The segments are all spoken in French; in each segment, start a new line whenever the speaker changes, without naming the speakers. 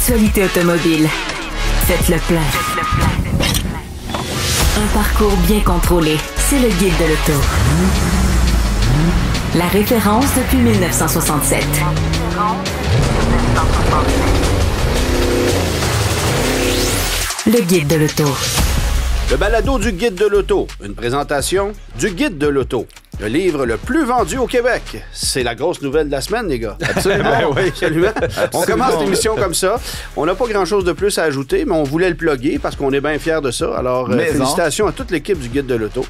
L'actualité automobile. Faites le plein. Un parcours bien contrôlé. C'est le Guide de l'auto. La référence depuis 1967. Le Guide de l'auto.
Le balado du Guide de l'auto. Une présentation du Guide de l'auto. Le livre le plus vendu au Québec. C'est la grosse nouvelle de la semaine, les gars. Absolument. Oui, absolument. On commence l'émission comme ça. On n'a pas grand-chose de plus à ajouter, mais on voulait le plugger parce qu'on est bien fiers de ça. Alors, félicitations à toute l'équipe du Guide de l'auto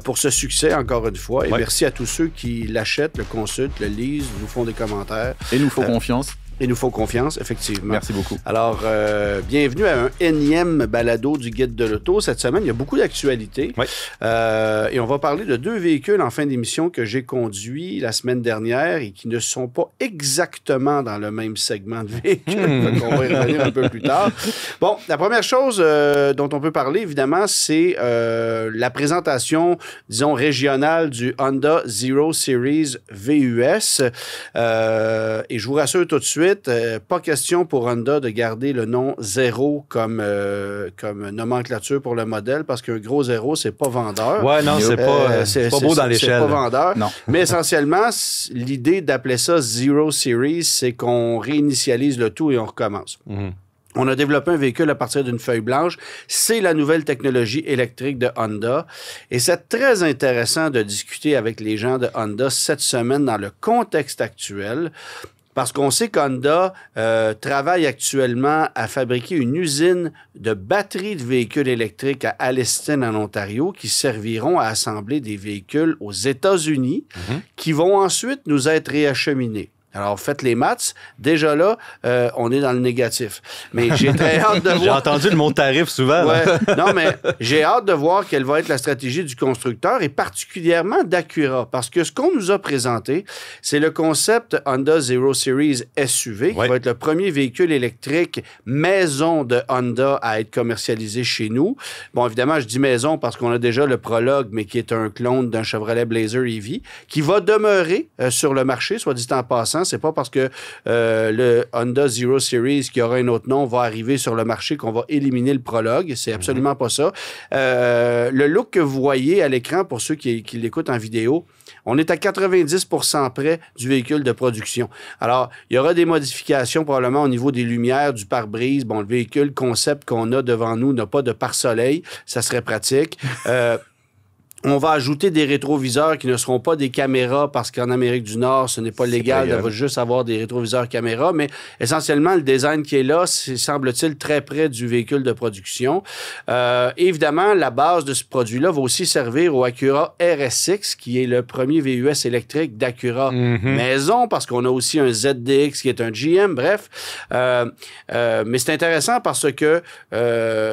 pour ce succès, encore une fois. Et merci à tous ceux qui l'achètent, le consultent, le lisent, nous font des commentaires.
Et nous font confiance.
Il nous faut confiance, effectivement.
Merci beaucoup.
Alors, bienvenue à un énième balado du Guide de l'auto. Cette semaine, il y a beaucoup d'actualités. Oui. Et on va parler de deux véhicules en fin d'émission que j'ai conduits la semaine dernière et qui ne sont pas exactement dans le même segment de véhicule. On va y revenir un peu plus tard. Bon, la première chose dont on peut parler, évidemment, c'est la présentation, disons, régionale du Honda Zero Series VUS. Et je vous rassure tout de suite, pas question pour Honda de garder le nom zéro comme nomenclature pour le modèle parce qu'un gros zéro, c'est pas vendeur.
Ouais, non, c'est pas beau dans l'échelle.
C'est pas vendeur.
Non.
Mais essentiellement, l'idée d'appeler ça Zero Series, c'est qu'on réinitialise le tout et on recommence. Mm-hmm. On a développé un véhicule à partir d'une feuille blanche. C'est la nouvelle technologie électrique de Honda. Et c'est très intéressant de discuter avec les gens de Honda cette semaine dans le contexte actuel. Parce qu'on sait qu'Honda travaille actuellement à fabriquer une usine de batteries de véhicules électriques à Alliston, en Ontario, qui serviront à assembler des véhicules aux États-Unis, qui vont ensuite nous être réacheminés. Alors, faites les maths. Déjà là, on est dans le négatif. Mais j'ai très hâte de voir...
J'ai entendu le mot tarif souvent.
Ouais. Non, mais j'ai hâte de voir quelle va être la stratégie du constructeur et particulièrement d'Acura. Parce que ce qu'on nous a présenté, c'est le concept Honda Zero Series SUV, qui va être le premier véhicule électrique maison de Honda à être commercialisé chez nous. Bon, évidemment, je dis maison parce qu'on a déjà le Prologue, mais qui est un clone d'un Chevrolet Blazer EV, qui va demeurer sur le marché, soit dit en passant. C'est pas parce que le Honda Zero Series, qui aura un autre nom, va arriver sur le marché qu'on va éliminer le Prologue. C'est absolument pas ça. Le look que vous voyez à l'écran, pour ceux qui l'écoutent en vidéo, on est à 90% près du véhicule de production. Alors, il y aura des modifications probablement au niveau des lumières, du pare-brise. Bon, le véhicule concept qu'on a devant nous n'a pas de pare-soleil. Ça serait pratique. On va ajouter des rétroviseurs qui ne seront pas des caméras parce qu'en Amérique du Nord, ce n'est pas légal de juste avoir des rétroviseurs caméras, mais essentiellement, le design qui est là, c'est, semble-t-il, très près du véhicule de production. Évidemment, la base de ce produit-là va aussi servir au Acura RSX, qui est le premier VUS électrique d'Acura maison, parce qu'on a aussi un ZDX qui est un GM, bref. Mais c'est intéressant parce que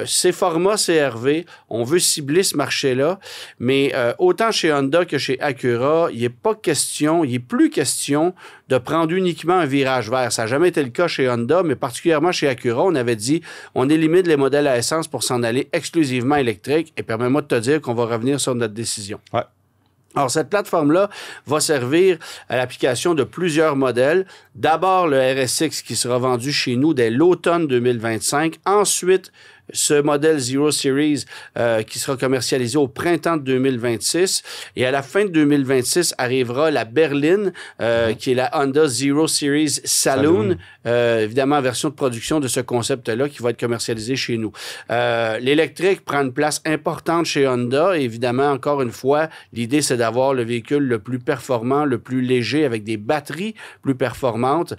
ces formats CRV, on veut cibler ce marché-là, mais autant chez Honda que chez Acura, il n'est plus question de prendre uniquement un virage vert. Ça n'a jamais été le cas chez Honda, mais particulièrement chez Acura, on avait dit on élimine les modèles à essence pour s'en aller exclusivement électrique. Et permets-moi de te dire qu'on va revenir sur notre décision. Ouais. Alors, cette plateforme-là va servir à l'application de plusieurs modèles. D'abord, le RSX qui sera vendu chez nous dès l'automne 2025. Ensuite, ce modèle Zero Series qui sera commercialisé au printemps de 2026. Et à la fin de 2026 arrivera la berline qui est la Honda Zero Series Saloon. Évidemment, version de production de ce concept-là qui va être commercialisé chez nous. L'électrique prend une place importante chez Honda. Et évidemment, encore une fois, l'idée, c'est d'avoir le véhicule le plus performant, le plus léger, avec des batteries plus performantes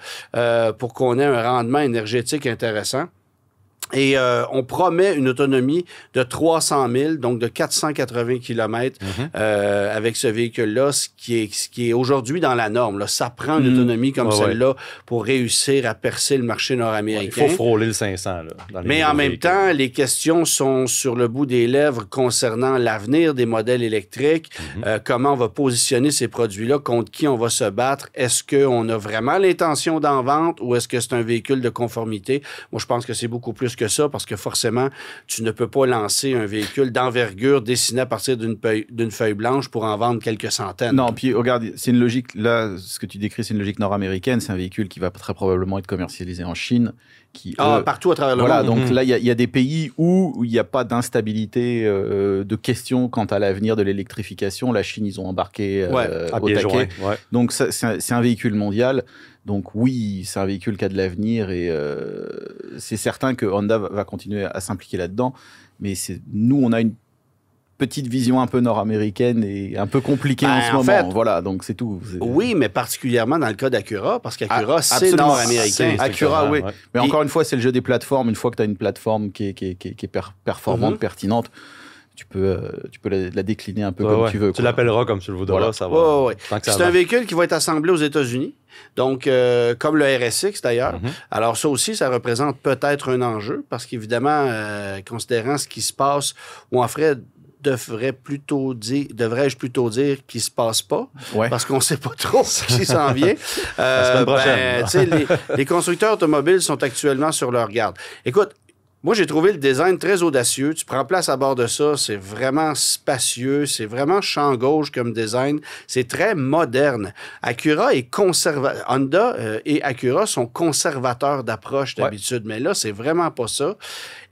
pour qu'on ait un rendement énergétique intéressant. Et on promet une autonomie de 300 000, donc de 480 km avec ce véhicule-là, ce qui est aujourd'hui dans la norme. Là. Ça prend une autonomie comme celle-là pour réussir à percer le marché nord-américain.
Il faut frôler le 500. Là,
mais en même temps, les questions sont sur le bout des lèvres concernant l'avenir des modèles électriques, comment on va positionner ces produits-là, contre qui on va se battre. Est-ce qu'on a vraiment l'intention d'en vendre ou est-ce que c'est un véhicule de conformité? Moi, je pense que c'est beaucoup plus que ça, parce que forcément, tu ne peux pas lancer un véhicule d'envergure dessiné à partir d'une feuille blanche pour en vendre quelques centaines.
Non, puis regarde, c'est une logique, là, ce que tu décris, c'est une logique nord-américaine. C'est un véhicule qui va très probablement être commercialisé en Chine, qui
partout à travers le monde.
Voilà, donc là, il y a des pays où il n'y a pas d'instabilité de questions quant à l'avenir de l'électrification. La Chine, ils ont embarqué au taquet. Donc, c'est un véhicule mondial. Donc oui, c'est un véhicule qui a de l'avenir et c'est certain que Honda va continuer à s'impliquer là-dedans. Mais nous, on a une petite vision un peu nord-américaine et un peu compliquée en ce moment. Fait, voilà, donc c'est tout.
Oui, mais particulièrement dans le cas d'Acura, parce qu'Acura, c'est nord-américain.
Acura, oui. Mais encore une fois, c'est le jeu des plateformes. Une fois que tu as une plateforme qui est performante, pertinente, tu peux la décliner un peu comme tu veux.
Tu l'appelleras comme tu le voudras. Voilà. Ça va.
C'est un véhicule qui va être assemblé aux États-Unis. Donc, comme le RSX d'ailleurs. Alors, ça aussi, ça représente peut-être un enjeu parce qu'évidemment, considérant ce qui se passe, ou en fait, devrais-je plutôt dire qu'il ne se passe pas, parce qu'on ne sait pas trop ce qui s'en vient. Les constructeurs automobiles sont actuellement sur leur garde. Écoute, moi, j'ai trouvé le design très audacieux. Tu prends place à bord de ça, c'est vraiment spacieux, c'est vraiment champ gauche comme design. C'est très moderne. Honda et Acura sont conservateurs d'approche d'habitude, mais là, c'est vraiment pas ça.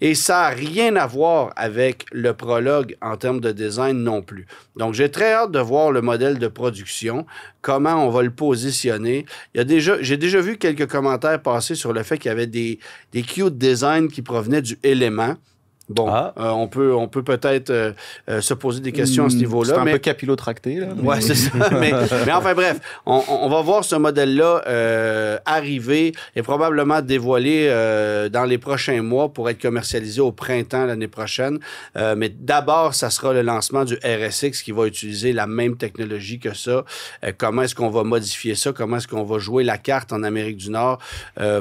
Et ça n'a rien à voir avec le Prologue en termes de design non plus. Donc, j'ai très hâte de voir le modèle de production, comment on va le positionner. J'ai déjà vu quelques commentaires passer sur le fait qu'il y avait des cute designs qui provenaient du Élément. Bon, on peut peut-être se poser des questions à ce niveau-là.
C'est un peu capillotracté, là.
Oui, c'est ça. mais enfin, bref, on va voir ce modèle-là arriver et probablement dévoilé dans les prochains mois pour être commercialisé au printemps l'année prochaine. Mais d'abord, ça sera le lancement du RSX qui va utiliser la même technologie que ça. Comment est-ce qu'on va modifier ça? Comment est-ce qu'on va jouer la carte en Amérique du Nord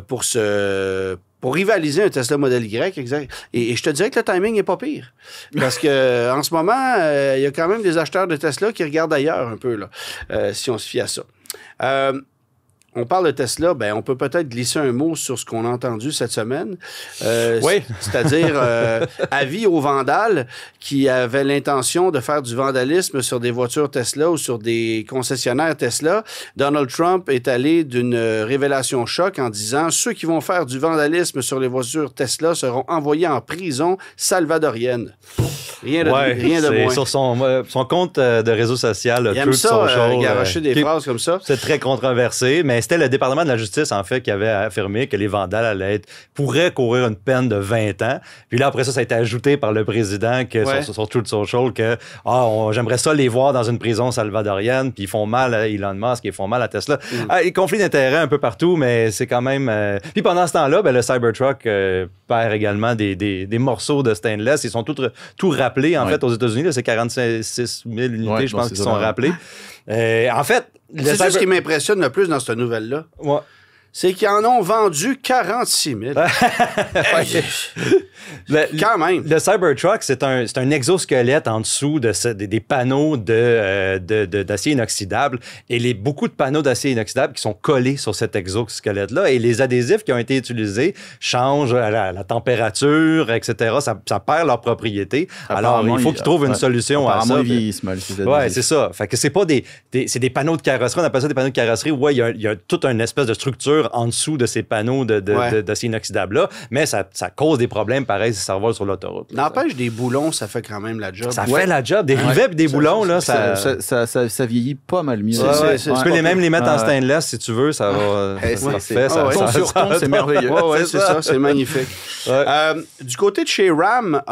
pour rivaliser un Tesla Model Y, exact. Et je te dirais que le timing n'est pas pire. Parce que en ce moment, il y a quand même des acheteurs de Tesla qui regardent ailleurs un peu, là, si on se fie à ça. On parle de Tesla, on peut peut-être glisser un mot sur ce qu'on a entendu cette semaine. C'est-à-dire avis aux vandales qui avaient l'intention de faire du vandalisme sur des voitures Tesla ou sur des concessionnaires Tesla. Donald Trump est allé d'une révélation choc en disant « Ceux qui vont faire du vandalisme sur les voitures Tesla seront envoyés en prison salvadorienne. » Rien de moins.
Sur son compte de réseau social,
il aime ça, garocher des phrases comme ça.
C'est très controversé, mais c'était le département de la justice, en fait, qui avait affirmé que les vandales pourraient courir une peine de 20 ans. Puis là, après ça a été ajouté par le président sur Truth Social que j'aimerais ça les voir dans une prison salvadorienne, puis ils font mal à Elon Musk, ils font mal à Tesla. Il y a conflit d'intérêts un peu partout, mais c'est quand même... Puis pendant ce temps-là, le Cybertruck perd également des morceaux de stainless. Ils sont tout rappelés, en fait, aux États-Unis. Là, c'est 46 000 unités, je pense, qui sont rappelées. En fait...
C'est ça ce qui m'impressionne le plus dans cette nouvelle-là. C'est qu'ils en ont vendu 46 000. Quand même.
Le Cybertruck, c'est un exosquelette en dessous des panneaux d'acier inoxydable. Et beaucoup de panneaux d'acier inoxydable qui sont collés sur cet exosquelette-là. Et les adhésifs qui ont été utilisés changent la température, etc. Ça perd leur propriété. Alors, il faut qu'ils trouvent une solution à ça.
Ils vieillissent mal, ces adhésifs.
Oui, c'est ça. Fait que c'est pas c'est des panneaux de carrosserie. On appelle ça des panneaux de carrosserie. Oui, il y a toute une espèce de structure en dessous de ces panneaux d'acier inoxydable-là, mais ça cause des problèmes pareils si ça revole sur l'autoroute.
N'empêche, des boulons, ça fait quand même la job.
Ça fait la job. Des rivets et des boulons, là,
ça vieillit pas mal mieux.
Tu peux même les mettre en stainless si tu veux, ça va...
Ton sur ton, c'est merveilleux.
C'est ça, c'est magnifique. Du côté de chez Ram,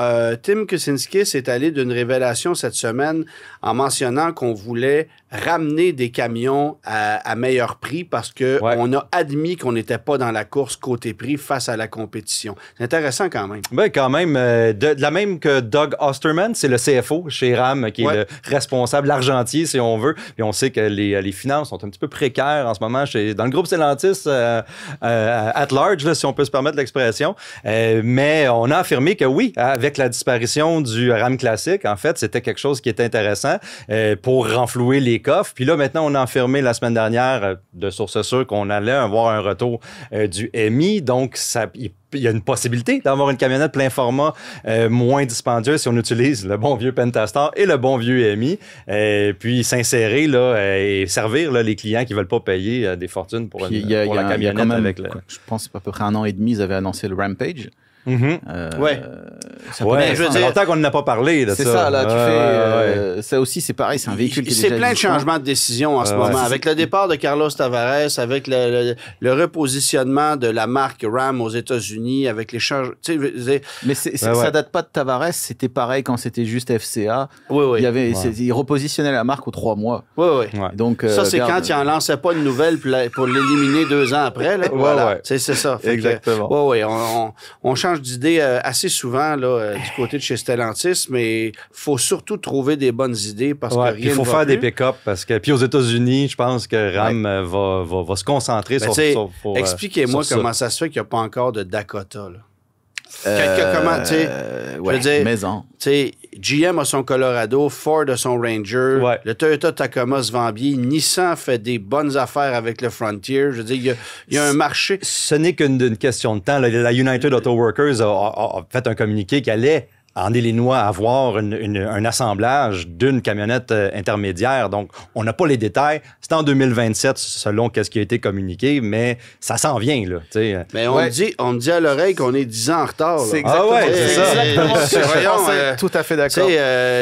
Tim Kucinski s'est allé d'une révélation cette semaine en mentionnant qu'on voulait ramener des camions à meilleur prix parce qu'on a admis qu'on n'était pas dans la course côté prix face à la compétition. C'est intéressant quand même.
Ben quand même. De la même que Doug Osterman, c'est le CFO chez Ram qui est le responsable, l'argentier si on veut. Puis on sait que les finances sont un petit peu précaires en ce moment dans le groupe Stellantis at large, là, si on peut se permettre l'expression. Mais on a affirmé que oui, avec la disparition du Ram classique, en fait, c'était quelque chose qui était intéressant pour renflouer les coffres. Puis là, maintenant, on a enfermé la semaine dernière, de sources sûres, qu'on allait avoir un retour du MI. Donc, il y a une possibilité d'avoir une camionnette plein format moins dispendieuse si on utilise le bon vieux Pentastar et le bon vieux MI. Puis s'insérer là, et servir là, les clients qui ne veulent pas payer des fortunes pour la camionnette.
Je pense à peu près 1 an et demi, ils avaient annoncé le Rampage.
Ça fait longtemps qu'on n'en a pas parlé.
C'est ça, là, tu fais... ça aussi, c'est pareil, c'est un véhicule qui est déjà
C'est plein de changements de décision en ce moment. Avec le départ de Carlos Tavares, avec le repositionnement de la marque Ram aux États-Unis, avec les changements...
Mais ça date pas de Tavares, c'était pareil quand c'était juste FCA. Il repositionnait la marque aux 3 mois. Donc,
ça, c'est quand il n'en lançait pas une nouvelle pour l'éliminer 2 ans après. Là. Voilà. C'est ça.
Exactement.
On change d'idée assez souvent là, du côté de chez Stellantis, mais il faut surtout trouver des bonnes idées parce que rien
il faut faire des pick-up parce que puis aux États-Unis, je pense que Ram va se concentrer sur
expliquez-moi comment ça se fait qu'il n'y a pas encore de Dakota. Là. Je veux dire, GM a son Colorado, Ford a son Ranger, le Toyota Tacoma se vend bien, Nissan fait des bonnes affaires avec le Frontier. Je veux dire, il y a un marché.
Ce n'est qu'une question de temps. La United Auto Workers a fait un communiqué qui allait en Illinois avoir un assemblage d'une camionnette intermédiaire. Donc, on n'a pas les détails. C'est en 2027, selon ce qui a été communiqué, mais ça s'en vient, là.
Mais on me dit à l'oreille qu'on est 10 ans en retard. Là.
C'est exactement
ça.
Tout à fait d'accord.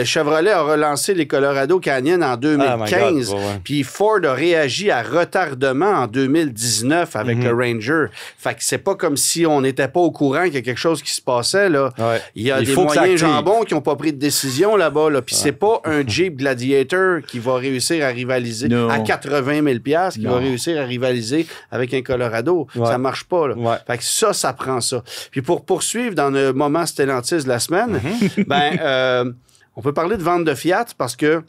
Chevrolet a relancé les Colorado Canyon en 2015, puis Ford a réagi à retardement en 2019 avec le Ranger. Fait que c'est pas comme si on n'était pas au courant qu'il y a quelque chose qui se passait, là. Il y a des moyens jambons qui n'ont pas pris de décision là-bas. Là. Puis c'est pas un Jeep Gladiator qui va réussir à rivaliser à 80 000 $, qui va réussir à rivaliser avec un Colorado. Ça marche pas. Là. Fait que ça prend ça. Puis pour poursuivre dans le moment Stellantis de la semaine, on peut parler de vente de Fiat parce que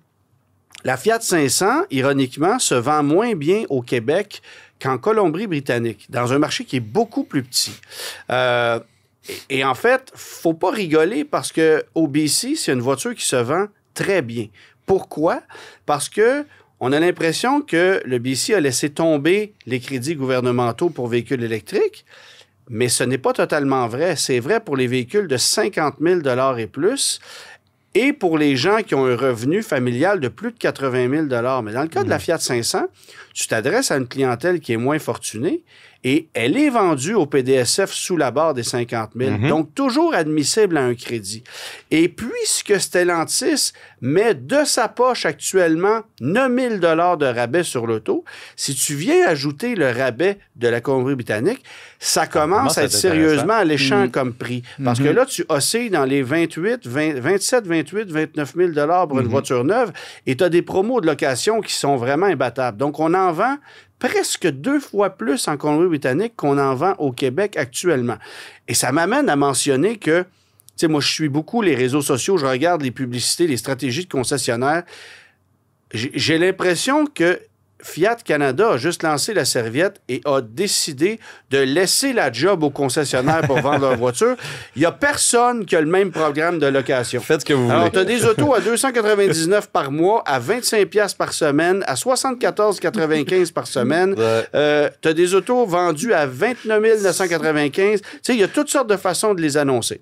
la Fiat 500, ironiquement, se vend moins bien au Québec qu'en Colombie-Britannique, dans un marché qui est beaucoup plus petit. Et en fait, faut pas rigoler parce que au BC, c'est une voiture qui se vend très bien. Pourquoi? Parce que on a l'impression que le BC a laissé tomber les crédits gouvernementaux pour véhicules électriques, mais ce n'est pas totalement vrai. C'est vrai pour les véhicules de 50 000 $ et plus et pour les gens qui ont un revenu familial de plus de 80 000 $. Mais dans le cas de la Fiat 500, tu t'adresses à une clientèle qui est moins fortunée et elle est vendue au PDSF sous la barre des 50 000. Donc, toujours admissible à un crédit. Et puisque Stellantis met de sa poche actuellement 9 000 $ de rabais sur l'auto, si tu viens ajouter le rabais de la Colombie-Britannique, ça commence à être sérieusement alléchant comme prix. Parce que là, tu oscilles dans les 27, 28, 29 000 $ pour une voiture neuve et tu as des promos de location qui sont vraiment imbattables. Donc, on en vend presque 2 fois plus en Colombie-Britannique qu'on en vend au Québec actuellement. Et ça m'amène à mentionner que, tu sais, moi, je suis beaucoup les réseaux sociaux, je regarde les publicités, les stratégies de concessionnaires. J'ai l'impression que Fiat Canada a juste lancé la serviette et a décidé de laisser la job aux concessionnaires pour vendre leur voiture. Il n'y a personne qui a le même programme de location.
Faites ce que vous voulez.
Alors, tu as des autos à 299 par mois, à 25 $ par semaine, à 74,95 par semaine. Tu as des autos vendues à 29 995. Tu sais, il y a toutes sortes de façons de les annoncer.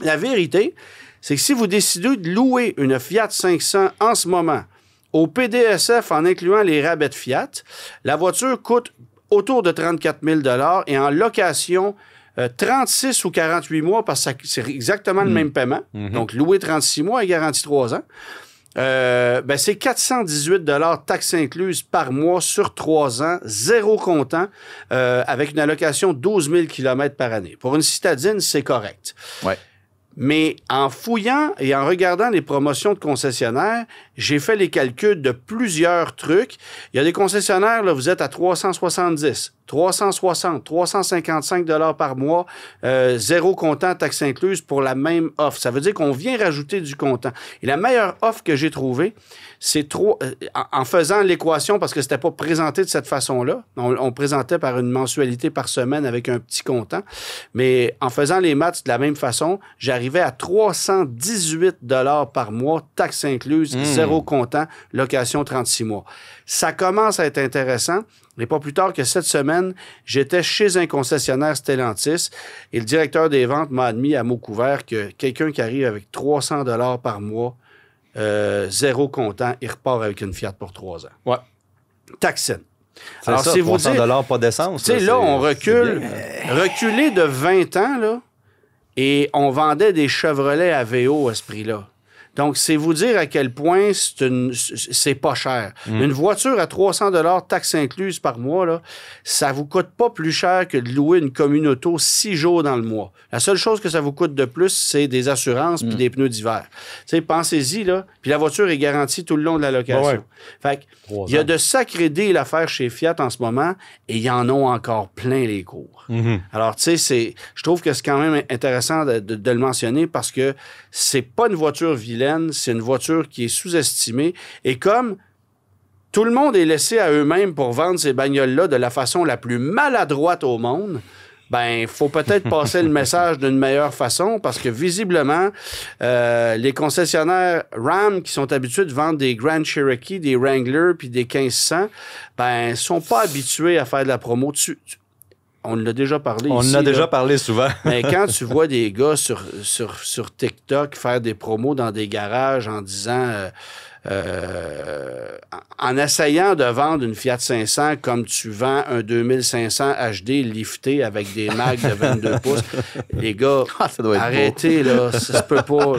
La vérité, c'est que si vous décidez de louer une Fiat 500 en ce moment, au PDSF, en incluant les rabais de Fiat, la voiture coûte autour de 34 000 $ et en location, 36 ou 48 mois, parce que c'est exactement le même paiement. Donc, louer 36 mois et garantie 3 ans. C'est 418 $ taxes incluses par mois sur 3 ans, 0 comptant, avec une allocation de 12 000 km par année. Pour une citadine, c'est correct.
Ouais.
Mais en fouillant et en regardant les promotions de concessionnaires, j'ai fait les calculs de plusieurs trucs. Il y a des concessionnaires, là, vous êtes à 370, 360, 355 $ par mois, zéro comptant, taxe incluse pour la même offre. Ça veut dire qu'on vient rajouter du comptant. Et la meilleure offre que j'ai trouvée, c'est en faisant l'équation, parce que c'était pas présenté de cette façon-là. On présentait par une mensualité par semaine avec un petit comptant. Mais en faisant les maths de la même façon, j'arrivais à 318 $ par mois, taxe incluse, zéro comptant, location 36 mois. Ça commence à être intéressant. Et pas plus tard que cette semaine, j'étais chez un concessionnaire Stellantis et le directeur des ventes m'a admis à mot couvert que quelqu'un qui arrive avec 300 $ par mois, zéro comptant, il repart avec une Fiat pour 3 ans.
Ouais.
Taxine.
Alors, c'est vous dire... 300 $, pas d'essence.
Tu sais, là, on recule. Reculé de 20 ans, là, et on vendait des Chevrolet Aveo à ce prix-là. Donc, c'est vous dire à quel point c'est pas cher. Une voiture à 300 $, taxe incluse par mois, là, ça vous coûte pas plus cher que de louer une commune auto 6 jours dans le mois. La seule chose que ça vous coûte de plus, c'est des assurances puis des pneus d'hiver. Tu sais, pensez-y, là. Puis la voiture est garantie tout le long de la location. Ouais. Fait que, il y a de sacrés deals à faire chez Fiat en ce moment et il y en a encore plein les cours. Alors, tu sais, je trouve que c'est quand même intéressant de le mentionner parce que c'est pas une voiture vilaine, c'est une voiture qui est sous-estimée. Et comme tout le monde est laissé à eux-mêmes pour vendre ces bagnoles-là de la façon la plus maladroite au monde, ben, il faut peut-être passer le message d'une meilleure façon parce que visiblement, les concessionnaires Ram qui sont habitués de vendre des Grand Cherokee, des Wrangler puis des 1500, ben, sont pas habitués à faire de la promo. On en a déjà parlé ici.
On en a déjà parlé souvent.
Mais quand tu vois des gars sur TikTok faire des promos dans des garages en disant... en essayant de vendre une Fiat 500 comme tu vends un 2500 HD lifté avec des mags de 22 pouces, les gars, arrêtez, là, ça se peut pas.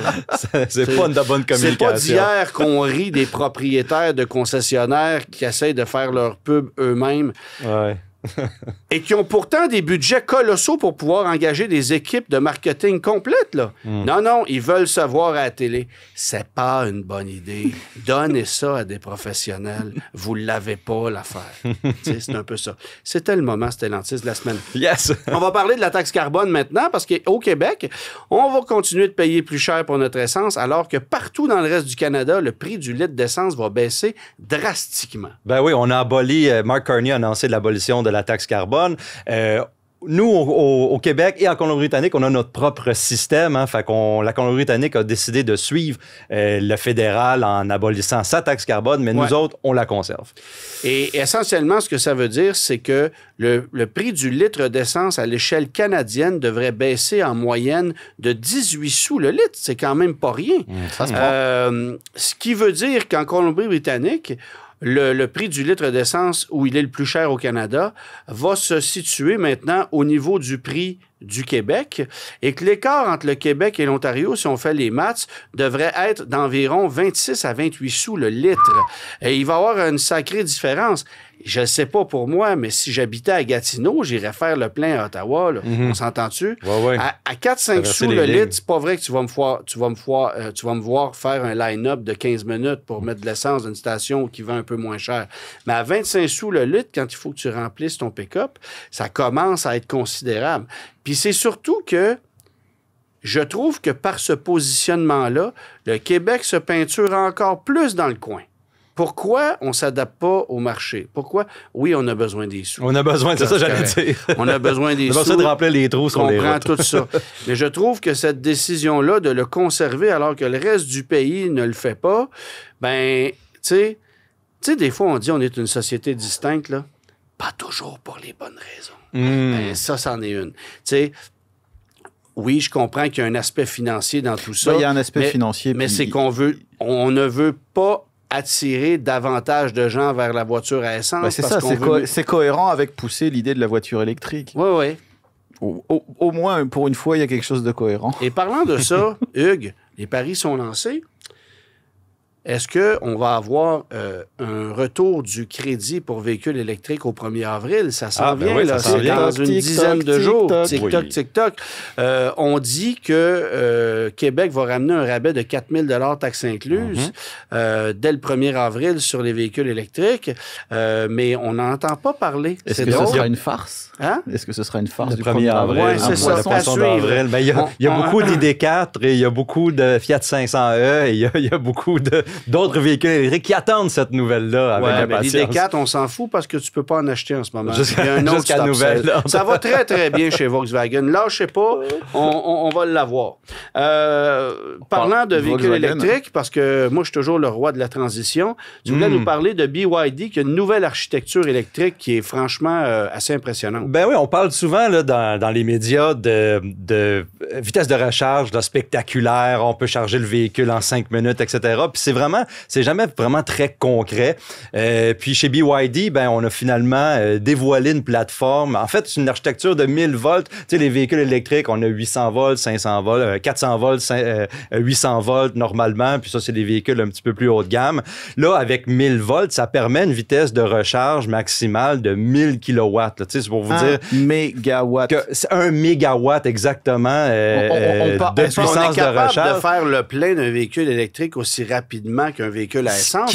C'est pas de la bonne communication.
C'est pas d'hier qu'on rit des propriétaires de concessionnaires qui essayent de faire leur pub eux-mêmes.
Ouais.
Et qui ont pourtant des budgets colossaux pour pouvoir engager des équipes de marketing complètes, là. Non, ils veulent se voir à la télé. C'est pas une bonne idée. Donnez ça à des professionnels. Vous l'avez pas, l'affaire. C'est un peu ça. C'était le moment Stellantis de la semaine.
Yes!
On va parler de la taxe carbone maintenant, parce qu'au Québec, on va continuer de payer plus cher pour notre essence, alors que partout dans le reste du Canada, le prix du litre d'essence va baisser drastiquement.
Ben oui, on a aboli, Mark Carney a annoncé l'abolition de la taxe carbone. Nous, au Québec et en Colombie-Britannique, on a notre propre système. Hein, fait la Colombie-Britannique a décidé de suivre le fédéral en abolissant sa taxe carbone, mais nous autres, on la conserve.
Et essentiellement, ce que ça veut dire, c'est que le prix du litre d'essence à l'échelle canadienne devrait baisser en moyenne de 18 sous le litre. C'est quand même pas rien.
Ça se
ce qui veut dire qu'en Colombie-Britannique, le prix du litre d'essence, où il est le plus cher au Canada, va se situer maintenant au niveau du prix du Québec et que l'écart entre le Québec et l'Ontario, si on fait les maths, devrait être d'environ 26 à 28 sous le litre. Et il va y avoir une sacrée différence. Je ne sais pas pour moi, mais si j'habitais à Gatineau, j'irais faire le plein à Ottawa. Là. On s'entend-tu?
Ouais.
À 4-5 sous le litre, c'est pas vrai que tu vas me voir faire un line-up de 15 minutes pour mettre de l'essence dans une station qui va un peu moins cher. Mais à 25 sous le litre, quand il faut que tu remplisses ton pick-up, ça commence à être considérable. Puis c'est surtout que je trouve que par ce positionnement-là, le Québec se peinture encore plus dans le coin. Pourquoi on ne s'adapte pas au marché? Pourquoi? Oui, on a besoin des sous.
On a besoin, c'est ça j'allais dire.
On a besoin des sous.
On a besoin de remplir les trous sur les routes.
On comprend tout ça. Mais je trouve que cette décision-là de le conserver alors que le reste du pays ne le fait pas, ben, tu sais, des fois, on dit on est une société distincte, là. Pas toujours pour les bonnes raisons. Ben, ça, c'en est une. Tu sais, oui, je comprends qu'il y a un aspect financier dans tout ça.
Il y a un aspect financier.
Mais c'est on ne veut pas attirer davantage de gens vers la voiture à essence.
Ben c'est ça, c'est cohérent avec pousser l'idée de la voiture électrique.
Oui.
Au moins, pour une fois, il y a quelque chose de cohérent.
Et parlant de ça, Hugues, les paris sont lancés. est-ce qu'on va avoir un retour du crédit pour véhicules électriques au 1er avril? Ça s'en vient,
oui,
là.
C'est
dans une dizaine de jours. TikTok, TikTok. On dit que Québec va ramener un rabais de 4 000 taxes incluses dès le 1er avril sur les véhicules électriques, mais on n'entend pas parler.
Est-ce que ce sera une farce?
Hein?
Est-ce que ce sera une farce
du 1er avril?
Oui, c'est ça.
Il y a beaucoup d'ID4 et il y a beaucoup de Fiat 500e et il y a beaucoup d'autres véhicules électriques qui attendent cette nouvelle-là avec impatience.
L'ID4, on s'en fout parce que tu ne peux pas en acheter en ce moment.
Jusqu'à nouvelle.
Ça va très, très bien chez Volkswagen. Là, je ne sais pas, on va l'avoir. Parlant de véhicules électriques, parce que moi, je suis toujours le roi de la transition, tu voulais nous parler de BYD, qui a une nouvelle architecture électrique qui est franchement assez impressionnante.
Ben oui, on parle souvent là, dans les médias de vitesse de recharge là, spectaculaire, on peut charger le véhicule en 5 minutes, etc. Puis c'est jamais vraiment très concret. Puis chez BYD, ben on a finalement dévoilé une plateforme. En fait, c'est une architecture de 1000 volts. Tu sais, les véhicules électriques, on a 800 volts, 500 volts, 400 volts, 800 volts normalement. Puis ça, c'est des véhicules un petit peu plus haut de gamme. Là, avec 1000 volts, ça permet une vitesse de recharge maximale de 1000 kilowatts. Tu sais, c'est pour vous dire...
mégawatt.
C'est 1 mégawatt exactement de puissance de recharge.
De faire le plein d'un véhicule électrique aussi rapidement qu'un véhicule à essence.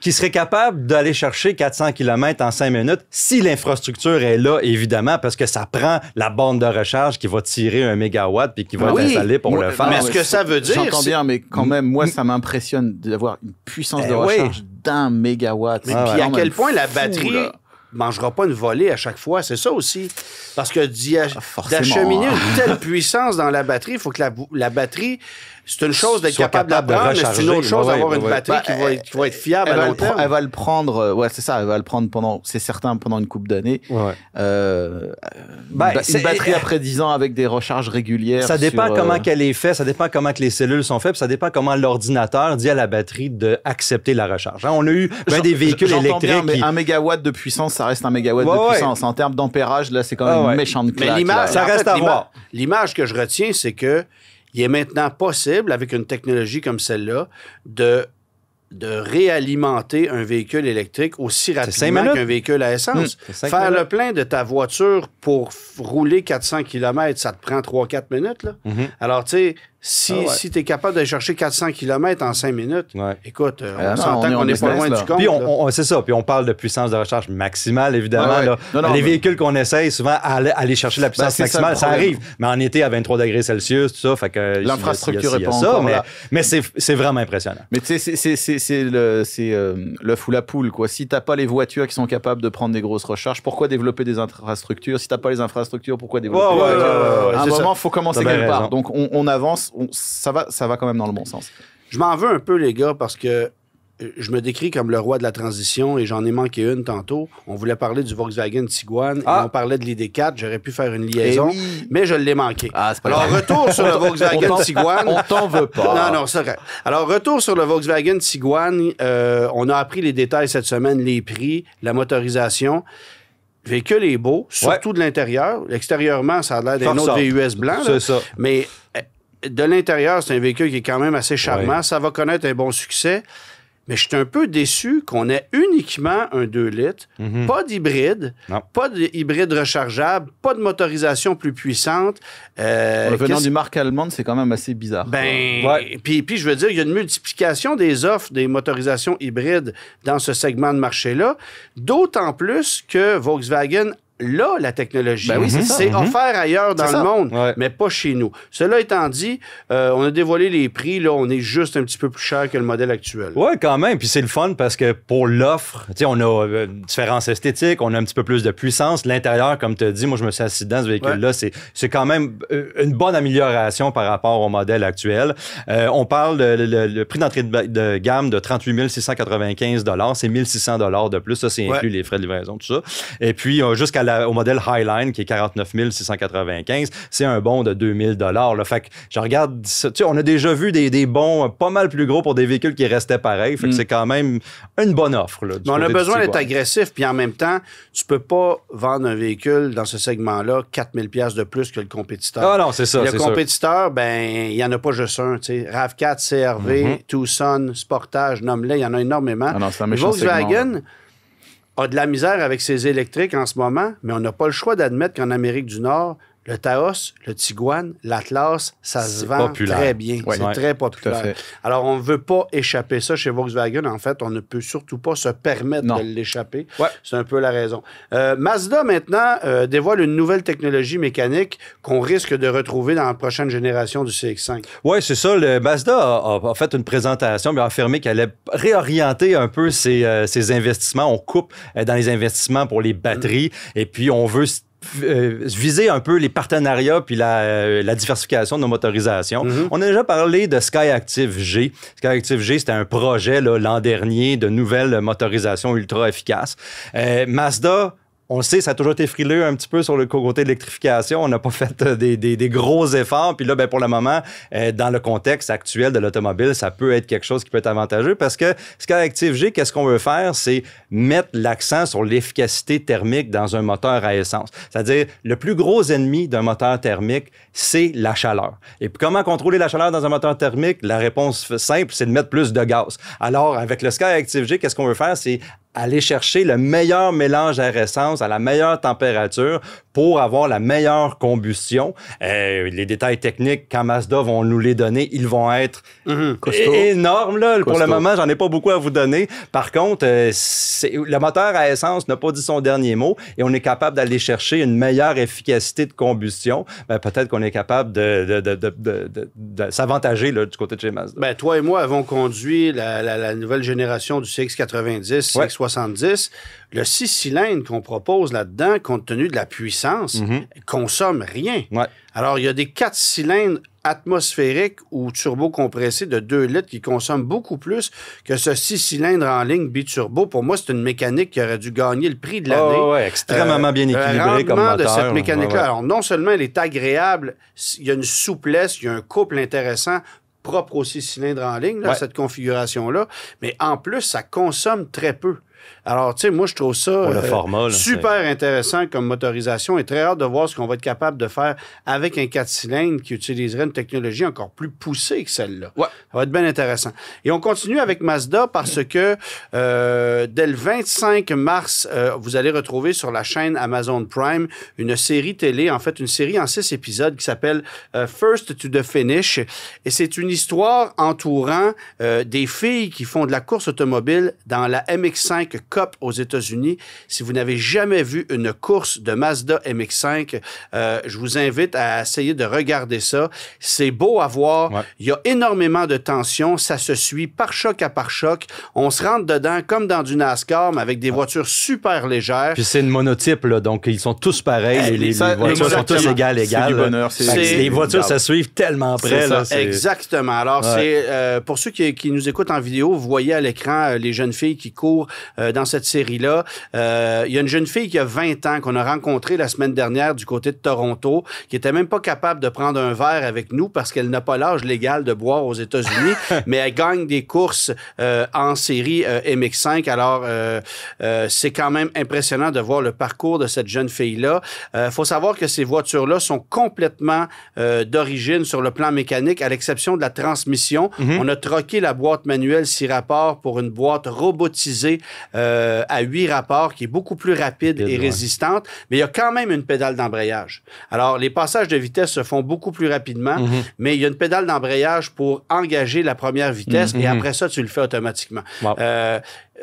Qui serait capable d'aller chercher 400 km en 5 minutes si l'infrastructure est là, évidemment, parce que ça prend la borne de recharge qui va tirer 1 mégawatt puis qui va être installée pour le faire.
Mais ce que ça veut dire...
J'entends bien, mais quand même, moi, ça m'impressionne d'avoir une puissance de recharge d'1 mégawatt.
Mais puis à quel point la batterie... ne mangera pas une volée à chaque fois, c'est ça aussi. Parce que d'acheminer une telle puissance dans la batterie, il faut que la batterie, c'est une chose d'être capable de la prendre, mais c'est une autre chose d'avoir une batterie qui va être fiable à long terme.
Elle va le prendre, c'est ça, elle va le prendre pendant une couple d'années.
Ouais.
Une batterie après 10 ans avec des recharges régulières.
Ça dépend comment qu'elle est faite, ça dépend comment que les cellules sont faites, puis ça dépend comment l'ordinateur dit à la batterie d'accepter la recharge. On a eu des véhicules électriques. Bien,
mais 1 mégawatt de puissance, ça reste 1 mégawatt de puissance. En termes d'ampérage, là, c'est quand même une méchante claque.
Mais l'image,
ça reste à voir.
L'image que je retiens, c'est que il est maintenant possible, avec une technologie comme celle-là, de réalimenter un véhicule électrique aussi rapidement qu'un véhicule à essence. Faire le plein de ta voiture pour rouler 400 km, ça te prend 3-4 minutes. Là. Alors, tu sais, si tu es capable d'aller chercher 400 km en 5 minutes, écoute, on s'entend qu'on n'est pas loin du compte.
Puis c'est ça. Puis on parle de puissance de recharge maximale, évidemment. Les véhicules qu'on essaye souvent à aller chercher la puissance maximale, ça arrive. Mais en été, à 23 degrés Celsius, tout ça, fait que
l'infrastructure est pas encore là.
Mais c'est vraiment impressionnant.
Mais tu sais, c'est l'œuf ou la poule, quoi. Si t'as pas les voitures qui sont capables de prendre des grosses recharges, pourquoi développer des infrastructures? Si t'as pas les infrastructures, pourquoi développer des voitures? À un moment, il faut commencer quelque part. Donc, on avance. Ça va quand même dans le bon sens.
Je m'en veux un peu, les gars, parce que je me décris comme le roi de la transition et j'en ai manqué une tantôt. On voulait parler du Volkswagen Tiguan et on parlait de l'ID4. J'aurais pu faire une liaison, mais je l'ai manqué. Alors, retour sur le Volkswagen Tiguan.
On t'en veut pas.
Non, c'est vrai. Alors, retour sur le Volkswagen Tiguan. On a appris les détails cette semaine, les prix, la motorisation. Le véhicule est beau, surtout de l'intérieur. Extérieurement, ça a l'air d'un autre VUS blanc.
C'est ça.
Mais de l'intérieur, c'est un véhicule qui est quand même assez charmant. Ça va connaître un bon succès. Mais je suis un peu déçu qu'on ait uniquement un 2 litres, pas d'hybride, pas d'hybride rechargeable, pas de motorisation plus puissante.
Venant d'une marque allemande, c'est quand même assez bizarre.
Puis je veux dire, il y a une multiplication des offres des motorisations hybrides dans ce segment de marché-là, d'autant plus que Volkswagen là, la technologie, c'est offert ailleurs dans le monde, mais pas chez nous. Cela étant dit, on a dévoilé les prix. Là, on est juste un petit peu plus cher que le modèle actuel.
Oui, quand même. Puis c'est le fun parce que pour l'offre, on a une différence esthétique, on a un petit peu plus de puissance. L'intérieur, comme tu as dit, moi, je me suis assis dans ce véhicule-là. C'est quand même une bonne amélioration par rapport au modèle actuel. On parle le prix d'entrée de gamme de 38 695 $. C'est 1 600 $ de plus. Ça, c'est inclus les frais de livraison, tout ça. Et puis, jusqu'à au modèle Highline, qui est 49 695, c'est un bon de 2000 $. Fait que je regarde, on a déjà vu des bons pas mal plus gros pour des véhicules qui restaient pareils. Fait que c'est quand même une bonne offre. Là,
mais on a besoin d'être agressif, puis en même temps, tu peux pas vendre un véhicule dans ce segment-là 4000 $ de plus que le compétiteur.
Ah non, c'est ça.
Le compétiteur, ben, il n'y en a pas juste un. RAV4, CR-V, Tucson, Sportage, nomme-les, il y en a énormément.
Ah non, c'est un méchant
Volkswagen a de la misère avec ses électriques en ce moment, mais on n'a pas le choix d'admettre qu'en Amérique du Nord, le Taos, le Tiguan, l'Atlas, ça se vend très bien. Ouais, c'est très populaire. Alors, on ne veut pas échapper ça chez Volkswagen. En fait, on ne peut surtout pas se permettre de l'échapper. Ouais. C'est un peu la raison. Mazda, maintenant, dévoile une nouvelle technologie mécanique qu'on risque de retrouver dans la prochaine génération du CX-5.
Oui, c'est ça. Le Mazda a fait une présentation, mais a affirmé qu'elle allait réorienter un peu ses investissements. On coupe dans les investissements pour les batteries et puis on veut viser un peu les partenariats puis la diversification de nos motorisations. On a déjà parlé de Skyactiv G. Skyactiv G, c'était un projet l'an dernier de nouvelles motorisations ultra efficaces. Mazda, on le sait, ça a toujours été frileux un petit peu sur le côté de l'électrification. On n'a pas fait des gros efforts. Puis là, ben, pour le moment, dans le contexte actuel de l'automobile, ça peut être quelque chose qui peut être avantageux parce que Skyactiv G, qu'est-ce qu'on veut faire? C'est mettre l'accent sur l'efficacité thermique dans un moteur à essence. C'est-à-dire, le plus gros ennemi d'un moteur thermique, c'est la chaleur. Et puis, comment contrôler la chaleur dans un moteur thermique? La réponse simple, c'est de mettre plus de gaz. Alors, avec le Skyactiv G, qu'est-ce qu'on veut faire? C'est aller chercher le meilleur mélange d'air-essence à la meilleure température pour avoir la meilleure combustion. Les détails techniques, quand Mazda vont nous les donner, ils vont être énormes. Là. Pour le moment, j'en ai pas beaucoup à vous donner. Par contre, le moteur à essence n'a pas dit son dernier mot et on est capable d'aller chercher une meilleure efficacité de combustion. Ben, peut-être qu'on est capable de s'avantager là, du côté de chez Mazda.
Ben, toi et moi avons conduit la nouvelle génération du CX-90, CX-70. Le 6 cylindres qu'on propose là-dedans, compte tenu de la puissance, consomme rien. Ouais. Alors, il y a des 4 cylindres atmosphériques ou turbo-compressés de 2 litres qui consomment beaucoup plus que ce 6 cylindres en ligne biturbo. Pour moi, c'est une mécanique qui aurait dû gagner le prix de l'année.
Oh, ouais, extrêmement bien équilibré comme moteur.
De cette mécanique-là. Alors, non seulement elle est agréable, il y a une souplesse, il y a un couple intéressant, propre aux 6 cylindres en ligne, là, cette configuration-là, mais en plus, ça consomme très peu. Alors, tu sais, moi, je trouve ça super intéressant comme motorisation et très hâte de voir ce qu'on va être capable de faire avec un 4 cylindres qui utiliserait une technologie encore plus poussée que celle-là. Ouais. Ça va être bien intéressant. Et on continue avec Mazda parce que dès le 25 mars, vous allez retrouver sur la chaîne Amazon Prime une série télé, en fait, une série en 6 épisodes qui s'appelle First to the Finish. Et c'est une histoire entourant des filles qui font de la course automobile dans la MX-5 Cup aux États-Unis. Si vous n'avez jamais vu une course de Mazda MX-5, je vous invite à essayer de regarder ça. C'est beau à voir. Ouais. Il y a énormément de tension. Ça se suit par choc à par choc. On se rentre dedans comme dans du NASCAR, mais avec des voitures super légères.
Puis c'est une monotype, là, donc ils sont tous pareils. Les voitures sont tous égales.
C'est du bonheur.
Les voitures se suivent tellement près. Là,
exactement. Alors, c'est pour ceux qui nous écoutent en vidéo, vous voyez à l'écran les jeunes filles qui courent dans cette série-là. Il y a une jeune fille qui a 20 ans qu'on a rencontrée la semaine dernière du côté de Toronto, qui était même pas capable de prendre un verre avec nous parce qu'elle n'a pas l'âge légal de boire aux États-Unis, mais elle gagne des courses en série MX5. Alors, c'est quand même impressionnant de voir le parcours de cette jeune fille-là. Faut savoir que ces voitures-là sont complètement d'origine sur le plan mécanique, à l'exception de la transmission. On a troqué la boîte manuelle 6 rapports pour une boîte robotisée à 8 rapports qui est beaucoup plus rapide et résistante, mais il y a quand même une pédale d'embrayage. Alors, les passages de vitesse se font beaucoup plus rapidement, mais il y a une pédale d'embrayage pour engager la première vitesse et après ça, tu le fais automatiquement. Wow.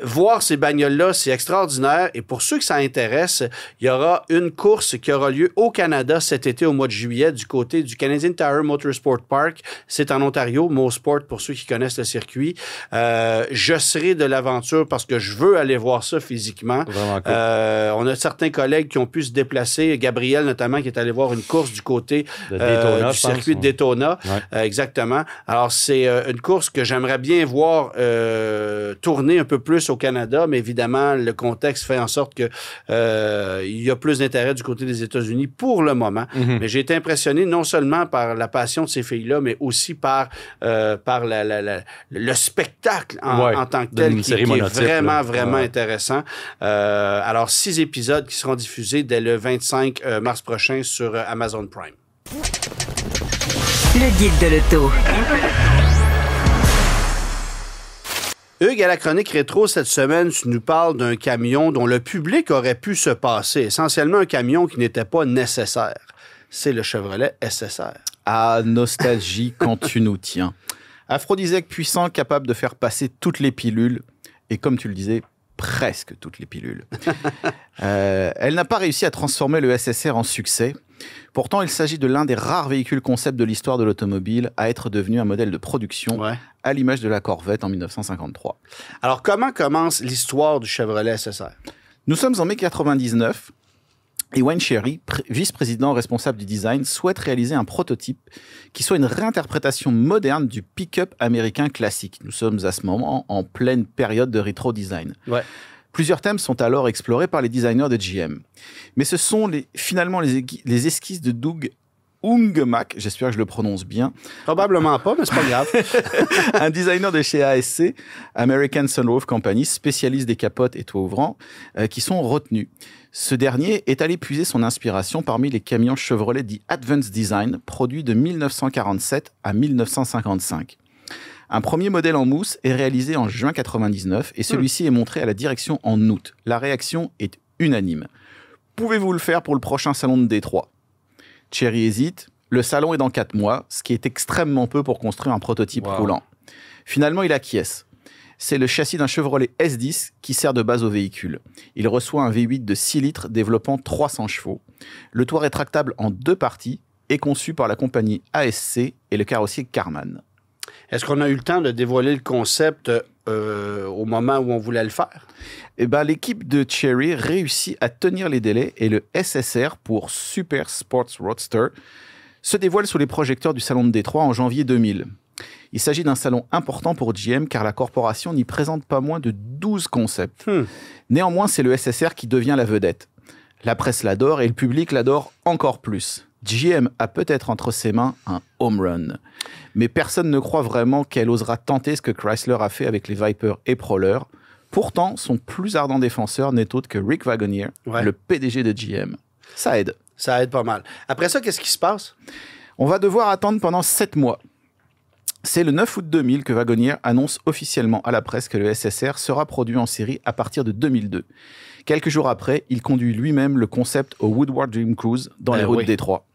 Voir ces bagnoles-là, c'est extraordinaire. Et pour ceux que ça intéresse, il y aura une course qui aura lieu au Canada cet été au mois de juillet du côté du Canadian Tire Motorsport Park. C'est en Ontario, MoSport pour ceux qui connaissent le circuit. Je serai de l'aventure parce que je veux aller voir ça physiquement. Cool. On a certains collègues qui ont pu se déplacer. Gabriel notamment qui est allé voir une course du côté Daytona, du circuit de Daytona. Ouais. Exactement. Alors c'est une course que j'aimerais bien voir tourner un peu plus plus au Canada, mais évidemment, le contexte fait en sorte que il y a plus d'intérêt du côté des États-Unis pour le moment. Mais j'ai été impressionné non seulement par la passion de ces filles-là, mais aussi par le spectacle en tant que tel, qui est vraiment intéressant. Alors, 6 épisodes qui seront diffusés dès le 25 mars prochain sur Amazon Prime.
Le guide de l'auto.
Hugues, à la chronique rétro, cette semaine, tu nous parles d'un camion dont le public aurait pu se passer. Essentiellement un camion qui n'était pas nécessaire. C'est le Chevrolet SSR.
Ah, nostalgie quand tu nous tiens. Aphrodisiaque puissant, capable de faire passer toutes les pilules. Et comme tu le disais, presque toutes les pilules. Elle n'a pas réussi à transformer le SSR en succès. Pourtant, il s'agit de l'un des rares véhicules concept de l'histoire de l'automobile à être devenu un modèle de production, à l'image de la Corvette en 1953.
Alors, comment commence l'histoire du Chevrolet SSR?
Nous sommes en mai 99 et Wayne Cherry, vice-président responsable du design, souhaite réaliser un prototype qui soit une réinterprétation moderne du pick-up américain classique. Nous sommes à ce moment en pleine période de rétro design. Plusieurs thèmes sont alors explorés par les designers de GM. Mais ce sont finalement les esquisses de Doug Ungemack, j'espère que je le prononce bien.
Probablement pas, mais c'est pas grave.
Un designer de chez ASC, American Sunroof Company, spécialiste des capotes et toits ouvrants, qui sont retenus. Ce dernier est allé puiser son inspiration parmi les camions Chevrolet dits Advanced Design, produits de 1947 à 1955. Un premier modèle en mousse est réalisé en juin 99 et celui-ci est montré à la direction en août. La réaction est unanime. Pouvez-vous le faire pour le prochain salon de Détroit? Cherry hésite. Le salon est dans 4 mois, ce qui est extrêmement peu pour construire un prototype roulant. Finalement, il acquiesce. C'est le châssis d'un Chevrolet S10 qui sert de base au véhicule. Il reçoit un V8 de 6 litres développant 300 chevaux. Le toit rétractable en 2 parties est conçu par la compagnie ASC et le carrossier Karmann.
Est-ce qu'on a eu le temps de dévoiler le concept au moment où on voulait le faire?
Eh ben, l'équipe de Cherry réussit à tenir les délais et le SSR, pour Super Sports Roadster, se dévoile sous les projecteurs du Salon de Détroit en janvier 2000. Il s'agit d'un salon important pour GM car la corporation n'y présente pas moins de 12 concepts. Néanmoins, c'est le SSR qui devient la vedette. La presse l'adore et le public l'adore encore plus. GM a peut-être entre ses mains un home run. Mais personne ne croit vraiment qu'elle osera tenter ce que Chrysler a fait avec les Viper et Prowler. Pourtant, son plus ardent défenseur n'est autre que Rick Wagoner, le PDG de GM. Ça aide.
Ça aide pas mal. Après ça, qu'est-ce qui se passe?
On va devoir attendre pendant 7 mois. C'est le 9 août 2000 que Wagoner annonce officiellement à la presse que le SSR sera produit en série à partir de 2002. Quelques jours après, il conduit lui-même le concept au Woodward Dream Cruise dans les routes de Détroit.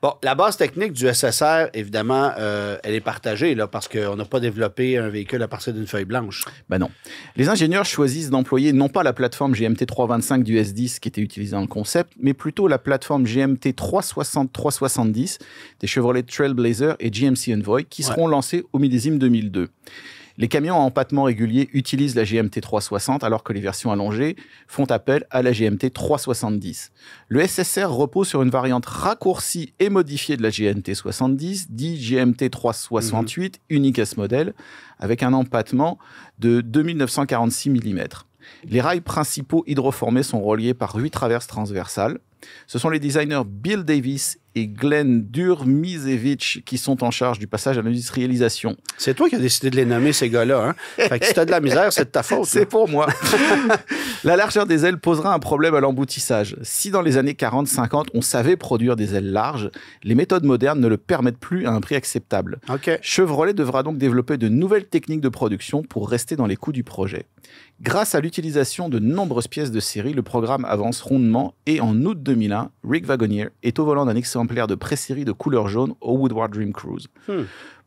Bon, la base technique du SSR, évidemment, elle est partagée là, parce qu'on n'a pas développé un véhicule à partir d'une feuille blanche.
Ben non. Les ingénieurs choisissent d'employer non pas la plateforme GMT 325 du S10 qui était utilisée dans le concept, mais plutôt la plateforme GMT 360-370 des Chevrolet Trailblazer et GMC Envoy qui seront lancés au millésime 2002. Les camions à empattement régulier utilisent la GMT 360 alors que les versions allongées font appel à la GMT 370. Le SSR repose sur une variante raccourcie et modifiée de la GMT 70, dit GMT 368, unique à ce modèle, avec un empattement de 2946 mm. Les rails principaux hydroformés sont reliés par 8 traverses transversales. Ce sont les designers Bill Davis et Glenn Durmizevich qui sont en charge du passage à l'industrialisation.
C'est toi qui as décidé de les nommer, ces gars-là. Hein? Fait que si t'as de la misère, c'est de ta faute.
C'est pour moi. La largeur des ailes posera un problème à l'emboutissage. Si dans les années 40-50, on savait produire des ailes larges, les méthodes modernes ne le permettent plus à un prix acceptable. Chevrolet devra donc développer de nouvelles techniques de production pour rester dans les coûts du projet. Grâce à l'utilisation de nombreuses pièces de série, le programme avance rondement et en août 2001, Rick Wagoner est au volant d'un exemplaire de pré-série de couleur jaune au Woodward Dream Cruise.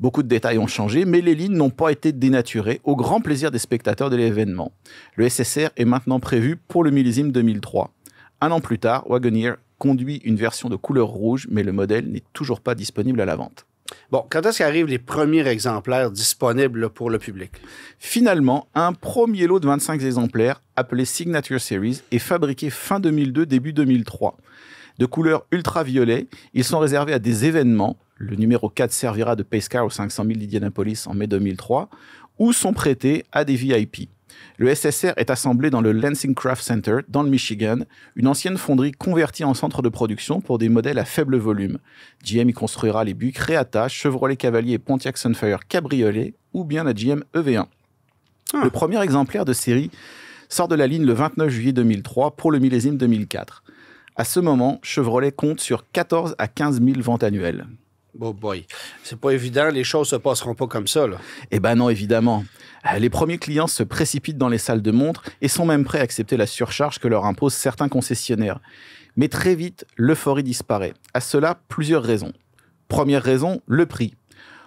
Beaucoup de détails ont changé, mais les lignes n'ont pas été dénaturées, au grand plaisir des spectateurs de l'événement. Le SSR est maintenant prévu pour le millésime 2003. Un an plus tard, Wagoner conduit une version de couleur rouge, mais le modèle n'est toujours pas disponible à la vente.
Bon, quand est-ce qu'arrivent les premiers exemplaires disponibles pour le public?
Finalement, un premier lot de 25 exemplaires, appelé Signature Series, est fabriqué fin 2002, début 2003. De couleur ultraviolet, ils sont réservés à des événements. Le numéro 4 servira de pace car aux 500 000 d'Indianapolis en mai 2003, ou sont prêtés à des VIP. Le SSR est assemblé dans le Lansing Craft Center, dans le Michigan, une ancienne fonderie convertie en centre de production pour des modèles à faible volume. GM y construira les Buick Reatta, Chevrolet Cavalier et Pontiac Sunfire Cabriolet, ou bien la GM EV1. Le premier exemplaire de série sort de la ligne le 29 juillet 2003 pour le millésime 2004. À ce moment, Chevrolet compte sur 14 à 15 000 ventes annuelles.
Oh boy, c'est pas évident, les choses se passeront pas comme ça, là.
Eh ben non, évidemment. Les premiers clients se précipitent dans les salles de montre et sont même prêts à accepter la surcharge que leur imposent certains concessionnaires. Mais très vite, l'euphorie disparaît. À cela, plusieurs raisons. Première raison, le prix.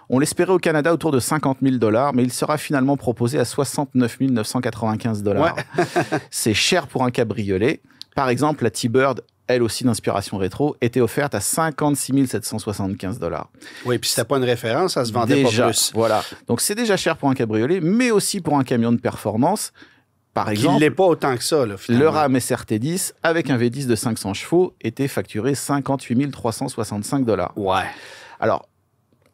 On l'espérait au Canada autour de 50 000 $, mais il sera finalement proposé à 69 995 $. Ouais. C'est cher pour un cabriolet. Par exemple, la T-Bird, elle aussi d'inspiration rétro, était offerte à 56 775 $.
Oui, puis c'était pas une référence, ça se vendait
déjà,
pas plus.
Voilà. Donc c'est déjà cher pour un cabriolet, mais aussi pour un camion de performance. Par exemple,
il l'est pas autant que ça, là, finalement.
Le Ram SRT10, avec un V10 de 500 chevaux, était facturé 58 365 $.
Ouais.
Alors,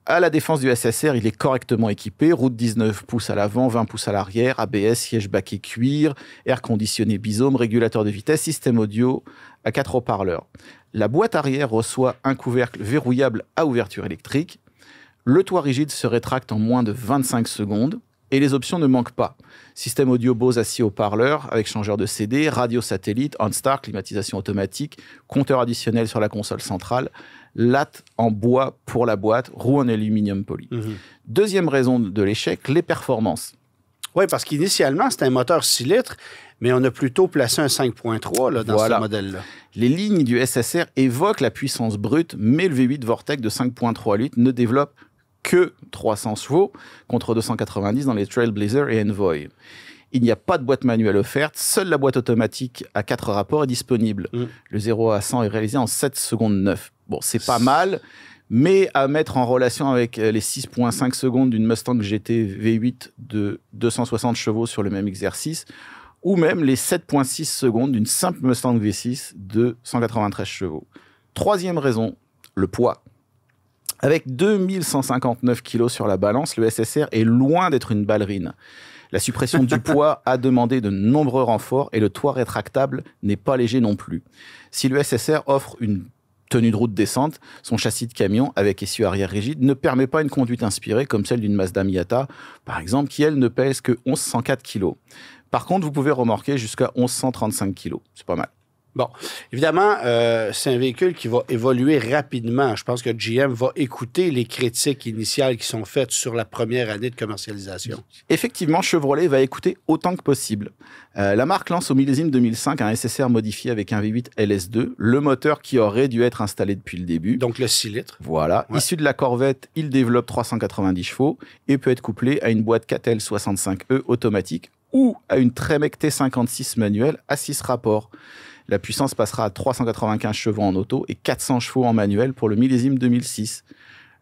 à la défense du SSR, il est correctement équipé, roue de 19 pouces à l'avant, 20 pouces à l'arrière, ABS, siège baquet cuir, air conditionné Bizome, régulateur de vitesse, système audio à 4 haut-parleurs. La boîte arrière reçoit un couvercle verrouillable à ouverture électrique. Le toit rigide se rétracte en moins de 25 secondes et les options ne manquent pas. Système audio Bose à 6 haut-parleurs avec changeur de CD, radio satellite, OnStar, climatisation automatique, compteur additionnel sur la console centrale, latte en bois pour la boîte, roue en aluminium poli. Deuxième raison de l'échec, les performances.
Oui, parce qu'initialement, c'était un moteur 6 litres, mais on a plutôt placé un 5.3 là, dans ce modèle-là.
Les lignes du SSR évoquent la puissance brute, mais le V8 Vortec de 5.3 litres ne développe que 300 chevaux contre 290 dans les Trailblazer et Envoy. Il n'y a pas de boîte manuelle offerte, seule la boîte automatique à 4 rapports est disponible. Le 0 à 100 est réalisé en 7 secondes 9. Bon, c'est pas mal, mais à mettre en relation avec les 6,5 secondes d'une Mustang GT V8 de 260 chevaux sur le même exercice, ou même les 7,6 secondes d'une simple Mustang V6 de 193 chevaux. Troisième raison, le poids. Avec 2159 kg sur la balance, le SSR est loin d'être une ballerine. La suppression du poids a demandé de nombreux renforts et le toit rétractable n'est pas léger non plus. Si le SSR offre une tenue de route décente, son châssis de camion avec essieu arrière rigide ne permet pas une conduite inspirée comme celle d'une Mazda Miata, par exemple, qui elle ne pèse que 1104 kg. Par contre, vous pouvez remorquer jusqu'à 1135 kg. C'est pas mal.
Bon, évidemment, c'est un véhicule qui va évoluer rapidement. Je pense que GM va écouter les critiques initiales qui sont faites sur la première année de commercialisation.
Effectivement, Chevrolet va écouter autant que possible. La marque lance au millésime 2005 un SSR modifié avec un V8 LS2, le moteur qui aurait dû être installé depuis le début.
Donc le 6 litres.
Voilà. Ouais. Issu de la Corvette, il développe 390 chevaux et peut être couplé à une boîte Catel 65E automatique ou à une Tremec T56 manuelle à 6 rapports. La puissance passera à 395 chevaux en auto et 400 chevaux en manuel pour le millésime 2006.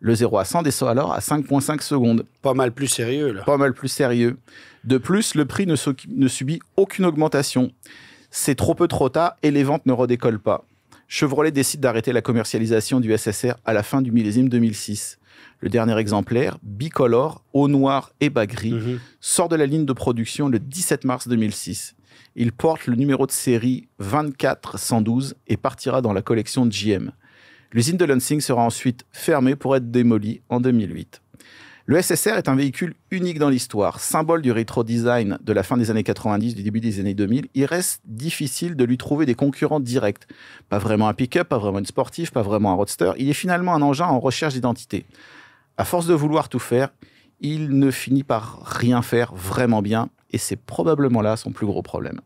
Le 0 à 100 descend alors à 5,5 secondes.
Pas mal plus sérieux, là.
Pas mal plus sérieux. De plus, le prix ne subit aucune augmentation. C'est trop peu trop tard et les ventes ne redécollent pas. Chevrolet décide d'arrêter la commercialisation du SSR à la fin du millésime 2006. Le dernier exemplaire, bicolore, haut noir et bas gris, sort de la ligne de production le 17 mars 2006. Il porte le numéro de série 24112 et partira dans la collection de GM. L'usine de Lansing sera ensuite fermée pour être démolie en 2008. Le SSR est un véhicule unique dans l'histoire, symbole du rétro design de la fin des années 90, du début des années 2000. Il reste difficile de lui trouver des concurrents directs. Pas vraiment un pick-up, pas vraiment une sportive, pas vraiment un roadster. Il est finalement un engin en recherche d'identité. À force de vouloir tout faire, il ne finit par rien faire vraiment bien. Et c'est probablement là son plus gros problème.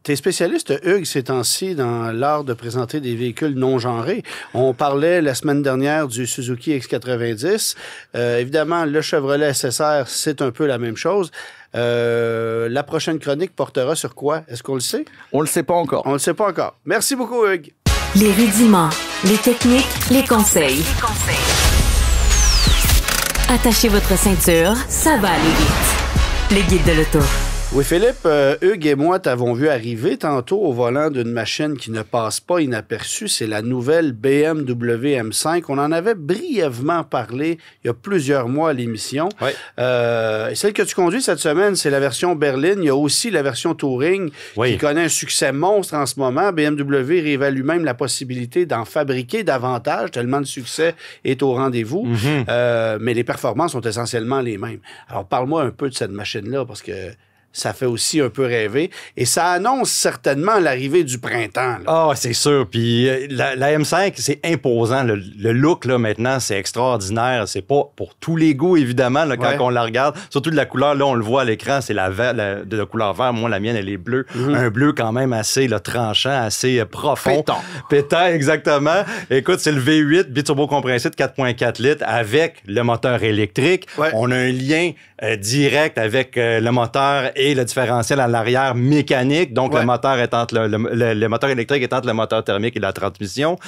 Tu es spécialiste, Hugues, ces temps-ci, dans l'art de présenter des véhicules non genrés. On parlait la semaine dernière du Suzuki X90. Évidemment, le Chevrolet SSR, c'est un peu la même chose. La prochaine chronique portera sur quoi? Est-ce qu'on le sait?
On ne le sait pas encore.
On ne le sait pas encore. Merci beaucoup, Hugues.
Les rudiments, les techniques, les conseils. Attachez votre ceinture, ça va aller vite. Le guide de l'auto.
Oui, Philippe, Hugues et moi t'avons vu arriver tantôt au volant d'une machine qui ne passe pas inaperçue. C'est la nouvelle BMW M5. On en avait brièvement parlé il y a plusieurs mois à l'émission.
Oui.
Celle que tu conduis cette semaine, c'est la version berline. Il y a aussi la version Touring qui connaît un succès monstre en ce moment. BMW réévalue même la possibilité d'en fabriquer davantage, tellement le succès est au rendez-vous. Mais les performances sont essentiellement les mêmes. Alors, parle-moi un peu de cette machine-là, parce que ça fait aussi un peu rêver. Et ça annonce certainement l'arrivée du printemps.
Ah, c'est sûr. Puis la M5, c'est imposant. Le look, là, maintenant, c'est extraordinaire. C'est pas pour tous les goûts, évidemment, là, quand on la regarde. Surtout de la couleur, là, on le voit à l'écran, c'est de la couleur vert. Moi, la mienne, elle est bleue. Un bleu quand même assez tranchant, assez profond. Pétant, exactement. Écoute, c'est le V8 biturbo-compressé de 4.4 litres avec le moteur électrique. On a un lien direct avec le moteur et le différentiel à l'arrière mécanique. Donc, le moteur est entre le moteur électrique est entre le moteur thermique et la transmission.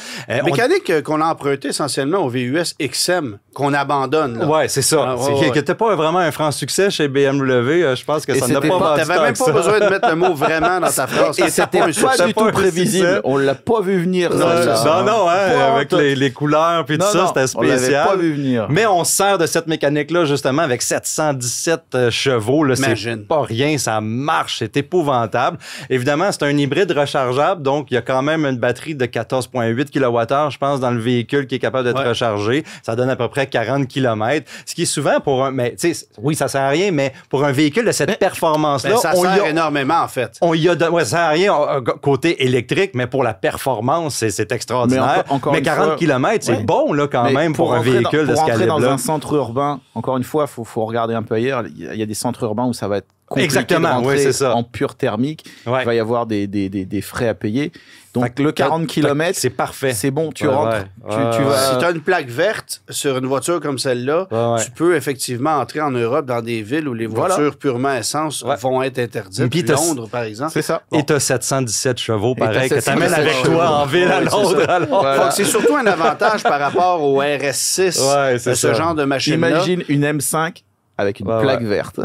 Mécanique qu'on a emprunté essentiellement au VUS XM, qu'on abandonne.
Oui, c'est ça. Qui n'était pas vraiment un franc succès chez BMW. Je pense que ça n'a pas vendu.
Tu n'avais même pas besoin de mettre le mot vraiment dans ta phrase.
Et c'était pas du tout prévisible. On l'a pas vu venir.
Non, avec les couleurs puis tout ça, c'était spécial.
On l'avait pas vu venir.
Mais on se sert de cette mécanique-là, justement, avec 717 chevaux. C'est pas rien, ça marche, c'est épouvantable. Évidemment, c'est un hybride rechargeable, donc il y a quand même une batterie de 14,8 kWh, je pense, dans le véhicule qui est capable d'être rechargé. Ça donne à peu près 40 km, ce qui est souvent pour un... Mais, tu sais, oui, ça sert à rien, mais pour un véhicule de cette performance-là...
ça sert énormément, en fait.
Ça sert à rien côté électrique, mais pour la performance, c'est extraordinaire. Mais 40 km, c'est bon, là, quand même, pour un véhicule de ce calibre-là.
Pour entrer dans un centre urbain, encore une fois, il faut regarder un peu ailleurs. Il y a des centres urbains où ça va être compliqué de rentrer en pure thermique. Il va y avoir des frais à payer. Donc, le 40 km,
c'est parfait.
C'est bon, tu rentres.
Si tu as une plaque verte sur une voiture comme celle-là, tu peux effectivement entrer en Europe dans des villes où les voitures purement essence vont être interdites. Puis Londres, par exemple.
C'est ça.
Et tu as 717 chevaux, pareil, que tu amènes avec toi en ville à Londres.
C'est surtout un avantage par rapport au RS6, ce genre de machine-là.
Imagine une M5 avec une plaque verte.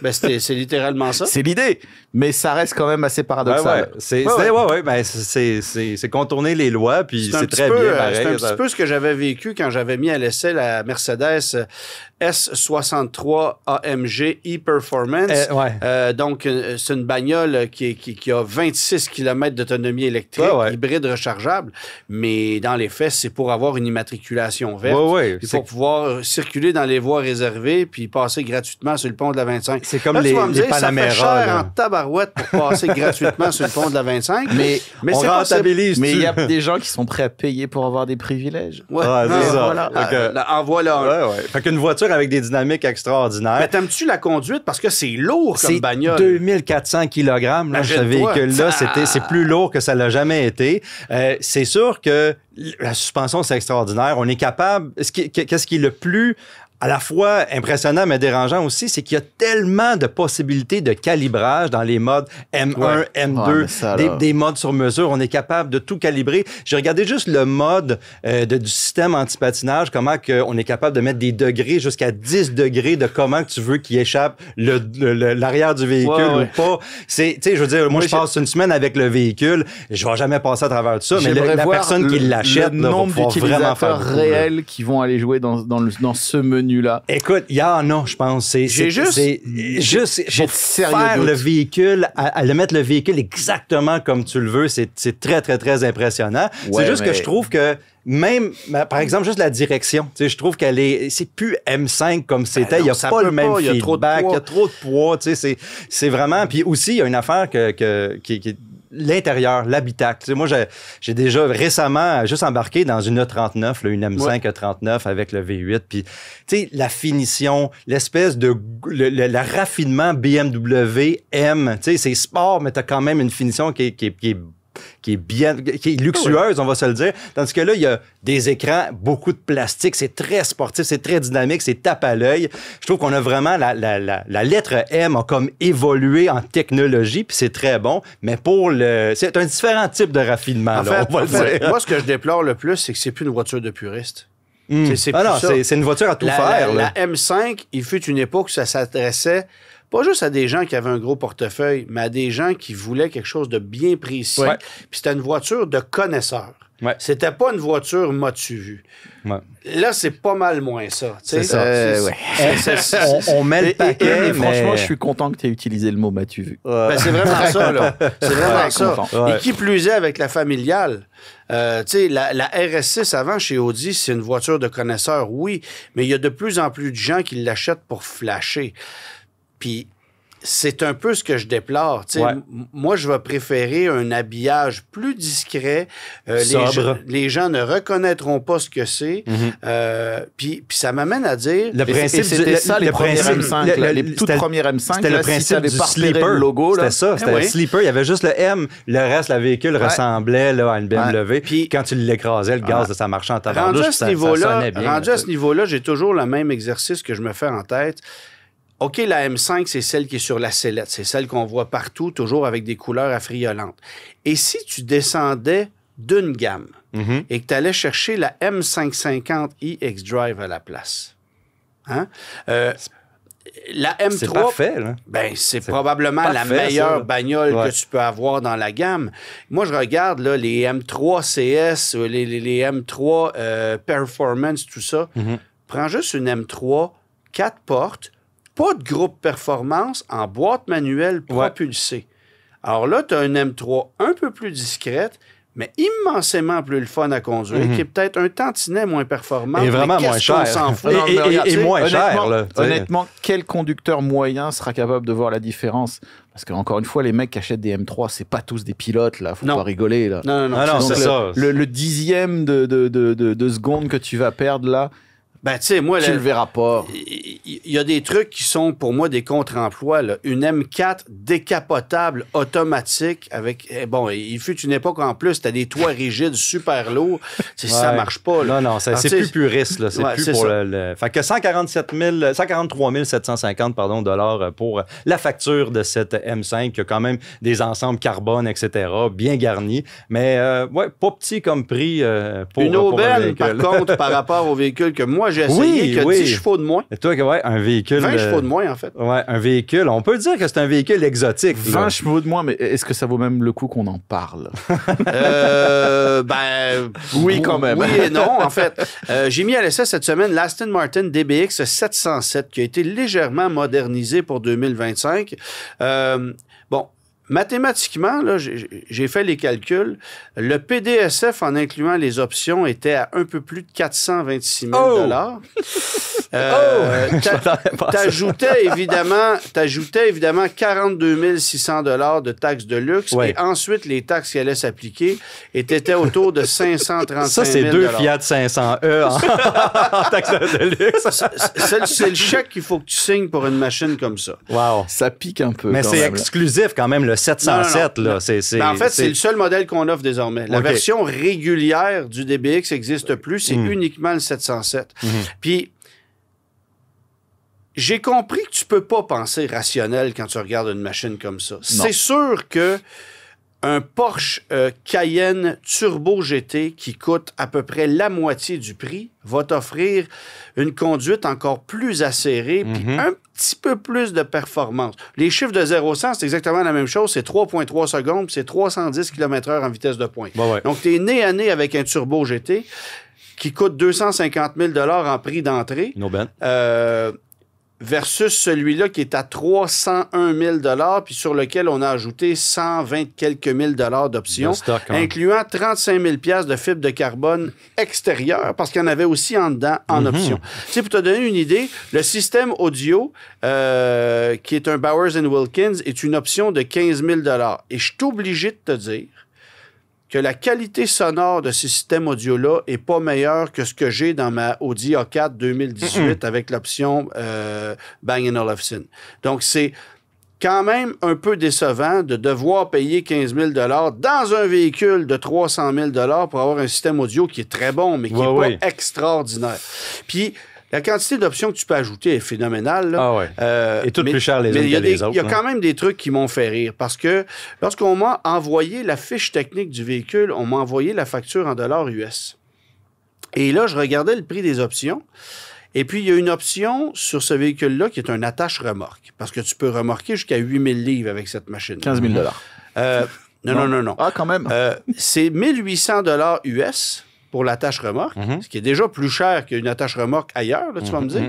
Ben, c'est littéralement ça.
C'est l'idée, mais ça reste quand même assez paradoxal.
C'est contourner les lois, puis c'est très bien pareil.
C'est un petit peu ce que j'avais vécu quand j'avais mis à l'essai la Mercedes S63 AMG e-Performance. Donc, c'est une bagnole qui a 26 km d'autonomie électrique, hybride rechargeable, mais dans les faits, c'est pour avoir une immatriculation verte, puis pour pouvoir circuler dans les voies réservées, puis passer gratuitement sur le pont de la 25.
C'est comme les Panamera.
Ça fait cher en tabarouette pour passer gratuitement sur le pont de la 25.
Mais
on rentabilise.
Mais il y a des gens qui sont prêts à payer pour avoir des privilèges.
En voilà un.
Fait qu'une voiture avec des dynamiques extraordinaires.
Mais t'aimes-tu la conduite? Parce que c'est lourd comme bagnole.
2400 kg, ce véhicule-là. C'est plus lourd que ça l'a jamais été. C'est sûr que la suspension, c'est extraordinaire. On est capable... Qu'est-ce qui est le plus... à la fois impressionnant mais dérangeant aussi, c'est qu'il y a tellement de possibilités de calibrage dans les modes M1, M2, des modes sur mesure. On est capable de tout calibrer. J'ai regardé juste le mode du système anti-patinage, comment on est capable de mettre des degrés jusqu'à 10 degrés de comment tu veux qu'il échappe l'arrière du véhicule ou pas. Tu sais, je veux dire, moi, je passe une semaine avec le véhicule, je vais jamais passer à travers tout ça, mais la personne qui l'achète va pouvoir vraiment faire
réels qui vont aller jouer dans ce menu là.
Écoute, il y en a, je pense. J'ai juste pour faire le véhicule, à le mettre le véhicule exactement comme tu le veux, c'est très, très, très impressionnant. C'est juste que je trouve que même, par exemple, juste la direction, tu sais, je trouve c'est plus M5 comme c'était. Il n'y a pas le même feedback. Il y a trop de poids. Tu sais, c'est vraiment... Puis aussi, il y a une affaire qui est l'intérieur, l'habitacle. Tu sais, moi, j'ai déjà récemment juste embarqué dans une E39, une M5 E39 avec le V8. Puis, tu sais, la finition, l'espèce de... le raffinement BMW M. Tu sais, c'est sport, mais tu as quand même une finition qui est luxueuse, on va se le dire. Tandis que là, il y a des écrans, beaucoup de plastique, c'est très sportif, c'est très dynamique, c'est tape à l'œil. Je trouve qu'on a vraiment la lettre M a comme évolué en technologie, puis c'est très bon, mais c'est un différent type de raffinement.
En fait, moi, ce que je déplore le plus, c'est que c'est plus une voiture de puriste.
C'est une voiture à tout faire.
La M5, il fut une époque où ça s'adressait pas juste à des gens qui avaient un gros portefeuille, mais à des gens qui voulaient quelque chose de bien précis. Ouais. Puis c'était une voiture de connaisseurs. Ouais. C'était pas une voiture m'as-tu vu. Ouais. Là, c'est pas mal moins ça.
C'est ça.
On met le paquet,
mais franchement, je suis content que tu aies utilisé le mot m'as-tu vu.
Ben, c'est vraiment ça, là. C'est vraiment ça. Et qui plus est avec la familiale. La RS6 avant chez Audi, c'est une voiture de connaisseurs, oui, mais il y a de plus en plus de gens qui l'achètent pour flasher. Puis c'est un peu ce que je déplore. Ouais. Moi, je vais préférer un habillage plus discret. Les gens ne reconnaîtront pas ce que c'est. Puis ça m'amène à dire...
Le principe, c'était ça, les premières M5. Les toutes premières M5,
c'était le principe du sleeper. Le logo, c'était ça, c'était le sleeper. Il y avait juste le M. Le reste, le véhicule ressemblait là, à une BMW. Puis quand tu l'écrasais, le gaz, ça marchait en tabarnouche.
Rendu à ce niveau-là, j'ai toujours le même exercice que je me fais en tête. OK, la M5, c'est celle qui est sur la sellette. C'est celle qu'on voit partout, toujours avec des couleurs affriolantes. Et si tu descendais d'une gamme et que tu allais chercher la M550 eXDrive à la place, hein? La M3,
c'est parfait, là.
Ben, c'est probablement parfait, la meilleure bagnole que tu peux avoir dans la gamme. Moi, je regarde là, les M3 CS, les M3 Performance, tout ça. Prends juste une M3, 4 portes, pas de groupe performance, en boîte manuelle propulsée. Alors là, tu as une M3 un peu plus discrète, mais immensément plus le fun à conduire, qui est peut-être un tantinet moins performant.
Et vraiment moins cher. Et moins cher. Là,
honnêtement, quel conducteur moyen sera capable de voir la différence? Parce qu'encore une fois, les mecs qui achètent des M3, c'est pas tous des pilotes, là. Faut pas rigoler, là.
Non,
c'est ça. Le dixième de seconde que tu vas perdre, là,
ben, tu sais, moi,
tu le verras pas.
Il y a des trucs qui sont, pour moi, des contre-emplois. Là. Une M4 décapotable, automatique, avec... Bon, il fut une époque en plus, t'as des toits rigides super lourds. Ça marche pas. Là.
Non, c'est plus puriste. Là. C'est plus pour le... Fait que 143 750 $, pour la facture de cette M5, qui a quand même des ensembles carbone, etc., bien garnis. Mais, pas petit comme prix pour
une aubaine, par contre, par rapport au véhicule que moi, j'ai essayé, qui a 10 chevaux de moins.
Et toi, un véhicule...
20 chevaux de moins, en fait.
Ouais, un véhicule... On peut dire que c'est un véhicule exotique.
20 chevaux de moins, mais est-ce que ça vaut même le coup qu'on en parle?
Oui, quand même. Oui et non, en fait. J'ai mis à l'essai cette semaine l'Aston Martin DBX 707, qui a été légèrement modernisé pour 2025. Mathématiquement, là, j'ai fait les calculs. Le PDSF, en incluant les options, était à un peu plus de 426 000 T'ajoutais évidemment 42 600 $ de taxes de luxe. Et ensuite, les taxes qui allaient s'appliquer étaient autour de 535 000 $.
Ça, c'est deux Fiat 500e en taxes de luxe.
C'est le chèque qu'il faut que tu signes pour une machine comme ça.
Wow.
Ça pique un peu.
Mais c'est exclusif quand même, le 707.
Non.
Là.
En fait, c'est le seul modèle qu'on offre désormais. La version régulière du DBX n'existe plus. C'est uniquement le 707. Puis, j'ai compris que tu peux pas penser rationnel quand tu regardes une machine comme ça. C'est sûr que un Porsche Cayenne Turbo GT qui coûte à peu près la moitié du prix va t'offrir une conduite encore plus acérée puis un petit peu plus de performance. Les chiffres de 0-100, c'est exactement la même chose. C'est 3,3 secondes puis c'est 310 km/h en vitesse de pointe. Donc, tu es nez à nez avec un Turbo GT qui coûte 250 000 $ en prix d'entrée. Versus celui-là qui est à 301 000 $ puis sur lequel on a ajouté 120 quelques mille dollars d'options, incluant 35 000 $ de fibre de carbone extérieure, parce qu'il y en avait aussi en dedans en option. Tu sais, pour te donner une idée, le système audio, qui est un Bowers & Wilkins, est une option de 15 000 $. Et je suis obligé de te dire que la qualité sonore de ce système audio-là n'est pas meilleure que ce que j'ai dans ma Audi A4 2018 avec l'option Bang & Olufsen. Donc, c'est quand même un peu décevant de devoir payer 15 000 $ dans un véhicule de 300 000 $ pour avoir un système audio qui est très bon, mais qui n'est pas extraordinaire. Puis, la quantité d'options que tu peux ajouter est phénoménale. Là.
Et toutes plus chères les unes que les autres.
Il y a quand même des trucs qui m'ont fait rire parce que lorsqu'on m'a envoyé la fiche technique du véhicule, on m'a envoyé la facture en dollars US. Et là, je regardais le prix des options. Et puis, il y a une option sur ce véhicule-là qui est un attache-remorque. Parce que tu peux remorquer jusqu'à 8000 livres avec cette machine.
15 000
Non.
Ah, quand même.
C'est 1800 US pour l'attache-remorque, ce qui est déjà plus cher qu'une attache-remorque ailleurs, là, tu vas me dire.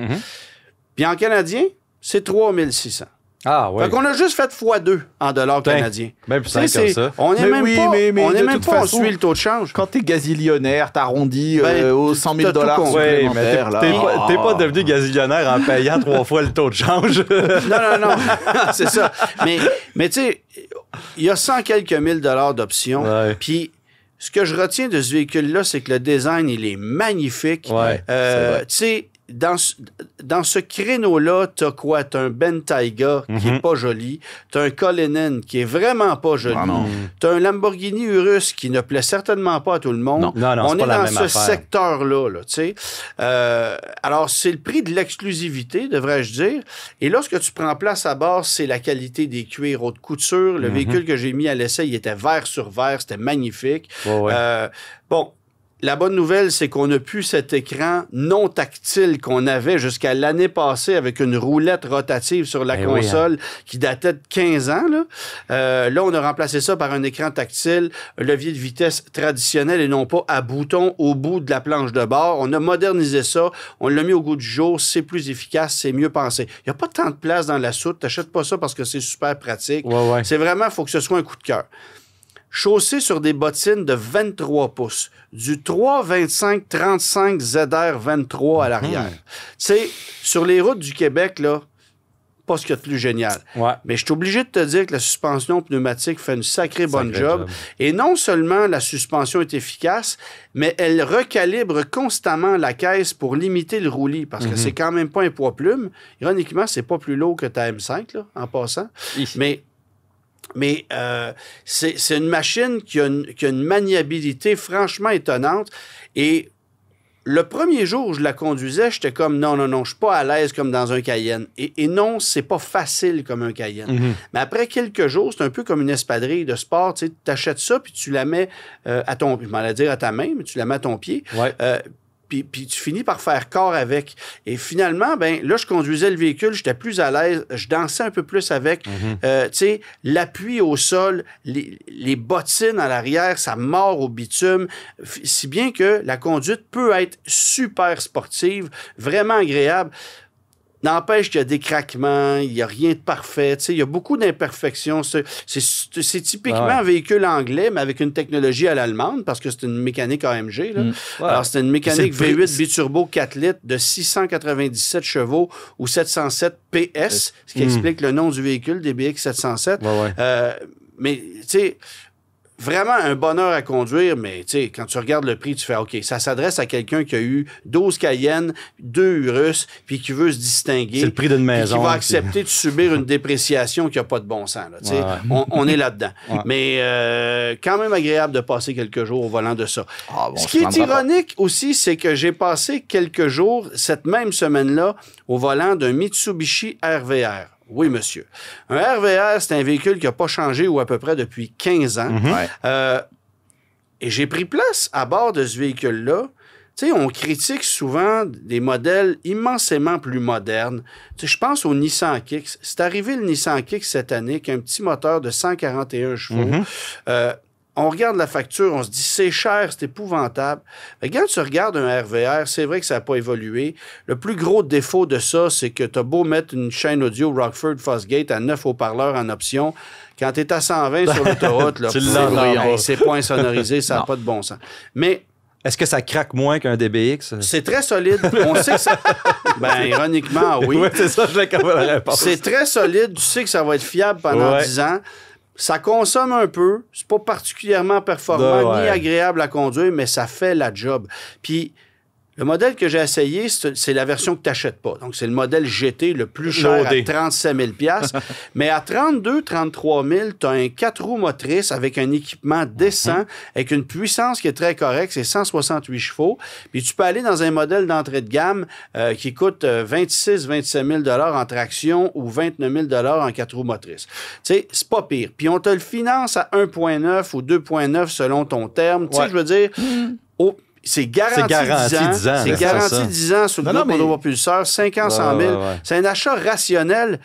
Puis en canadien, c'est 3600.
Ah oui.
Fait qu'on a juste fait x2 en dollars canadiens.
Même plus simple comme ça.
On n'est même pas à suivre le taux de change.
Quand t'es gazillionnaire, t'arrondis aux 100 000 supplémentaires.
T'es pas devenu gazillionnaire en payant 3 fois le taux de change.
Non. C'est ça. Mais tu sais, il y a 100 quelques mille dollars d'options. Puis ce que je retiens de ce véhicule-là, c'est que le design, il est magnifique.
Ouais,
tu sais, dans ce créneau-là, t'as quoi? T'as un Bentayga qui est pas joli. T'as un Cullinan qui est vraiment pas joli. T'as un Lamborghini Urus qui ne plaît certainement pas à tout le monde.
Non,
on est dans ce secteur-là, tu sais. Alors, c'est le prix de l'exclusivité, devrais-je dire. Et lorsque tu prends place à bord, c'est la qualité des cuirs haute couture. Le véhicule que j'ai mis à l'essai, il était vert sur vert. C'était magnifique. Bon. La bonne nouvelle, c'est qu'on n'a plus cet écran non tactile qu'on avait jusqu'à l'année passée avec une roulette rotative sur la console qui datait de 15 ans. Là, on a remplacé ça par un écran tactile, un levier de vitesse traditionnel et non pas à bouton au bout de la planche de bord. On a modernisé ça, on l'a mis au goût du jour, c'est plus efficace, c'est mieux pensé. Il n'y a pas tant de place dans la soute, t'achètes pas ça parce que c'est super pratique. C'est vraiment, il faut que ce soit un coup de cœur. Chaussé sur des bottines de 23 pouces, du 325-35 ZR23 à l'arrière. Tu sais, sur les routes du Québec, là, pas ce qu'il y a de plus génial. Mais je suis obligé de te dire que la suspension pneumatique fait une sacrée bonne job. Et non seulement la suspension est efficace, mais elle recalibre constamment la caisse pour limiter le roulis, parce que c'est quand même pas un poids plume. Ironiquement, c'est pas plus lourd que ta M5, là, en passant. Mais c'est une machine qui a une maniabilité franchement étonnante. Et le premier jour où je la conduisais, j'étais comme non, je suis pas à l'aise comme dans un Cayenne. Et non, c'est pas facile comme un Cayenne. Mais après quelques jours, c'est un peu comme une espadrille de sport. Tu achètes ça, puis tu la mets à ton... Je m'en allais dire à ta main, mais tu la mets à ton pied. Puis tu finis par faire corps avec. Et finalement, ben là, je conduisais le véhicule, j'étais plus à l'aise, je dansais un peu plus avec. Tu sais, l'appui au sol, les bottines à l'arrière, ça mord au bitume, si bien que la conduite peut être super sportive, vraiment agréable. N'empêche qu'il y a des craquements, il n'y a rien de parfait. Il y a beaucoup d'imperfections. C'est typiquement un véhicule anglais, mais avec une technologie à l'allemande, parce que c'est une mécanique AMG. Là. Alors, c'est une mécanique V8 biturbo 4 litres de 697 chevaux ou 707 PS, ce qui explique le nom du véhicule, DBX 707. Mais, tu sais... Vraiment un bonheur à conduire, mais tu sais, quand tu regardes le prix, tu fais OK, ça s'adresse à quelqu'un qui a eu 12 Cayenne, 2 Urus, puis qui veut se distinguer.
C'est le prix d'une maison.
Qui va accepter de subir une dépréciation qui n'a pas de bon sens. Là, on est là-dedans. Mais quand même agréable de passer quelques jours au volant de ça. Ce qui est ironique aussi, c'est que j'ai passé quelques jours, cette même semaine-là, au volant d'un Mitsubishi RVR. Oui, monsieur. Un RVR, c'est un véhicule qui n'a pas changé ou à peu près depuis 15 ans. Et j'ai pris place à bord de ce véhicule-là. Tu sais, on critique souvent des modèles immensément plus modernes. Tu sais, je pense au Nissan Kicks. C'est arrivé le Nissan Kicks cette année avec un petit moteur de 141 chevaux. On regarde la facture, on se dit c'est cher, c'est épouvantable. Mais quand tu regardes un RVR, c'est vrai que ça n'a pas évolué. Le plus gros défaut de ça, c'est que tu as beau mettre une chaîne audio Rockford Fosgate à 9 haut-parleurs en option. Quand tu es à 120 sur l'autoroute, c'est pas insonorisé, ça n'a pas de bon sens. Mais
est-ce que ça craque moins qu'un DBX?
C'est très solide. On sait que ça... Ben, ironiquement, oui.
C'est ça, je l'ai comme la réponse.
C'est très solide. Tu sais que ça va être fiable pendant 10 ans. Ça consomme un peu, c'est pas particulièrement performant ni agréable à conduire, mais ça fait la job. Puis, le modèle que j'ai essayé, c'est la version que tu n'achètes pas. Donc, c'est le modèle GT le plus cher à 37 000 $. Mais à 32 33 000 tu as un 4 roues motrices avec un équipement décent, avec une puissance qui est très correcte, c'est 168 chevaux. Puis, tu peux aller dans un modèle d'entrée de gamme qui coûte 26-27 000 $ en traction ou 29 000 $ en 4 roues motrices. Tu sais, c'est pas pire. Puis, on te le finance à 1,9 ou 2,9 selon ton terme. Tu sais, je veux dire... C'est garanti 10 ans. C'est garanti 10 ans sur le groupe monopropulseur, 5 ans, 100 000. C'est un achat rationnel.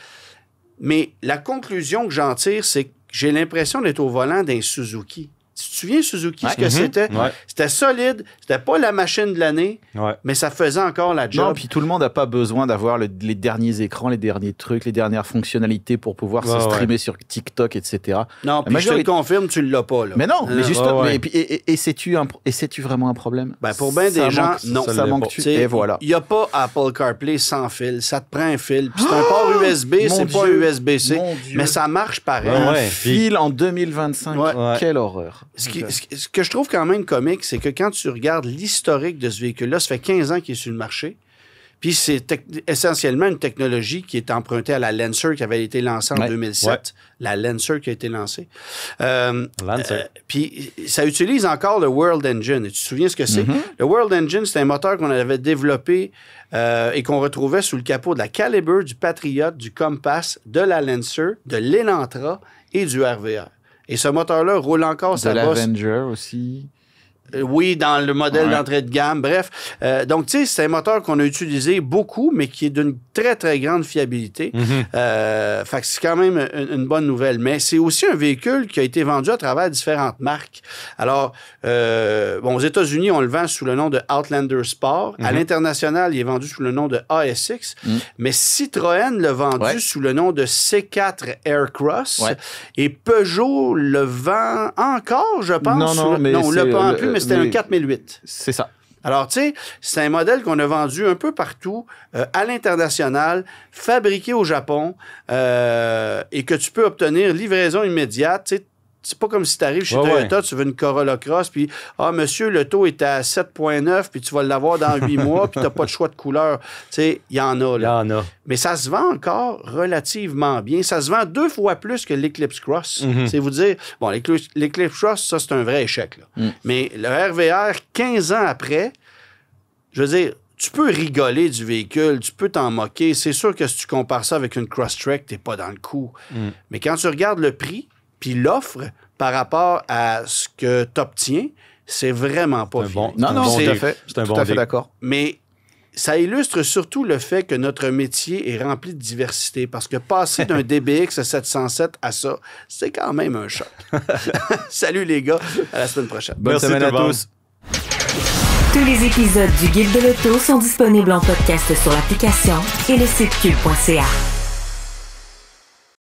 Mais la conclusion que j'en tire, c'est que j'ai l'impression d'être au volant d'un Suzuki. Tu te souviens, Suzuki, ce que c'était? C'était solide, c'était pas la machine de l'année, mais ça faisait encore la job.
Non, puis tout le monde n'a pas besoin d'avoir les derniers écrans, les derniers trucs, les dernières fonctionnalités pour pouvoir se streamer sur TikTok, etc.
Non, puis je te le confirme, tu l'as pas. Là.
Mais non, mais justement, et c'est-tu vraiment un problème?
Ben pour bien des gens, non.
Ça manque. Et voilà.
Il n'y a pas Apple CarPlay sans fil. Ça te prend un fil. Puis c'est un port USB, c'est pas un USB-C. Mais ça marche pareil.
Un fil en 2025. Quelle horreur.
Ce que je trouve quand même comique, c'est que quand tu regardes l'historique de ce véhicule-là, ça fait 15 ans qu'il est sur le marché. Puis c'est essentiellement une technologie qui est empruntée à la Lancer qui avait été lancée en 2007. La Lancer qui a été lancée. Puis ça utilise encore le World Engine. Et tu te souviens ce que c'est? Le World Engine, c'est un moteur qu'on avait développé et qu'on retrouvait sous le capot de la Caliber, du Patriot, du Compass, de la Lancer, de l'Elantra et du RVR. Et ce moteur-là roule encore sa bosse.
De l'Avenger aussi.
Oui, dans le modèle d'entrée de gamme. Bref, donc, tu sais, c'est un moteur qu'on a utilisé beaucoup, mais qui est d'une très, très grande fiabilité. Fait que c'est quand même une bonne nouvelle. Mais c'est aussi un véhicule qui a été vendu à travers différentes marques. Alors, aux États-Unis, on le vend sous le nom de Outlander Sport. À l'international, il est vendu sous le nom de ASX. Mais Citroën l'a vendu sous le nom de C4 Aircross. Et Peugeot le vend encore, je pense. Non, on l'a pas en plus, mais c'était un 4008.
C'est ça.
Alors, tu sais, c'est un modèle qu'on a vendu un peu partout, à l'international, fabriqué au Japon, et que tu peux obtenir livraison immédiate. Tu sais, c'est pas comme si tu arrives chez Toyota, tu veux une Corolla Cross, puis « Ah, monsieur, le taux est à 7,9, puis tu vas l'avoir dans 8 mois, puis tu n'as pas de choix de couleur. » Tu sais, il y en a, là.
Il y en a.
Mais ça se vend encore relativement bien. Ça se vend 2 fois plus que l'Eclipse Cross. C'est vous dire, bon, l'Eclipse Cross, ça, c'est un vrai échec, là. Mais le RVR, 15 ans après, je veux dire, tu peux rigoler du véhicule, tu peux t'en moquer. C'est sûr que si tu compares ça avec une Crosstrek, t'es pas dans le coup. Mais quand tu regardes le prix, puis l'offre par rapport à ce que tu obtiens, c'est vraiment pas
bon. Non, tout à fait. C'est un bon tout à fait d'accord.
Mais ça illustre surtout le fait que notre métier est rempli de diversité, parce que passer d'un DBX 707 à ça, c'est quand même un choc. Salut les gars, à la semaine prochaine.
Bonne semaine à tous.
Tous les épisodes du Guide de l'auto sont disponibles en podcast sur l'application et le site cube.ca.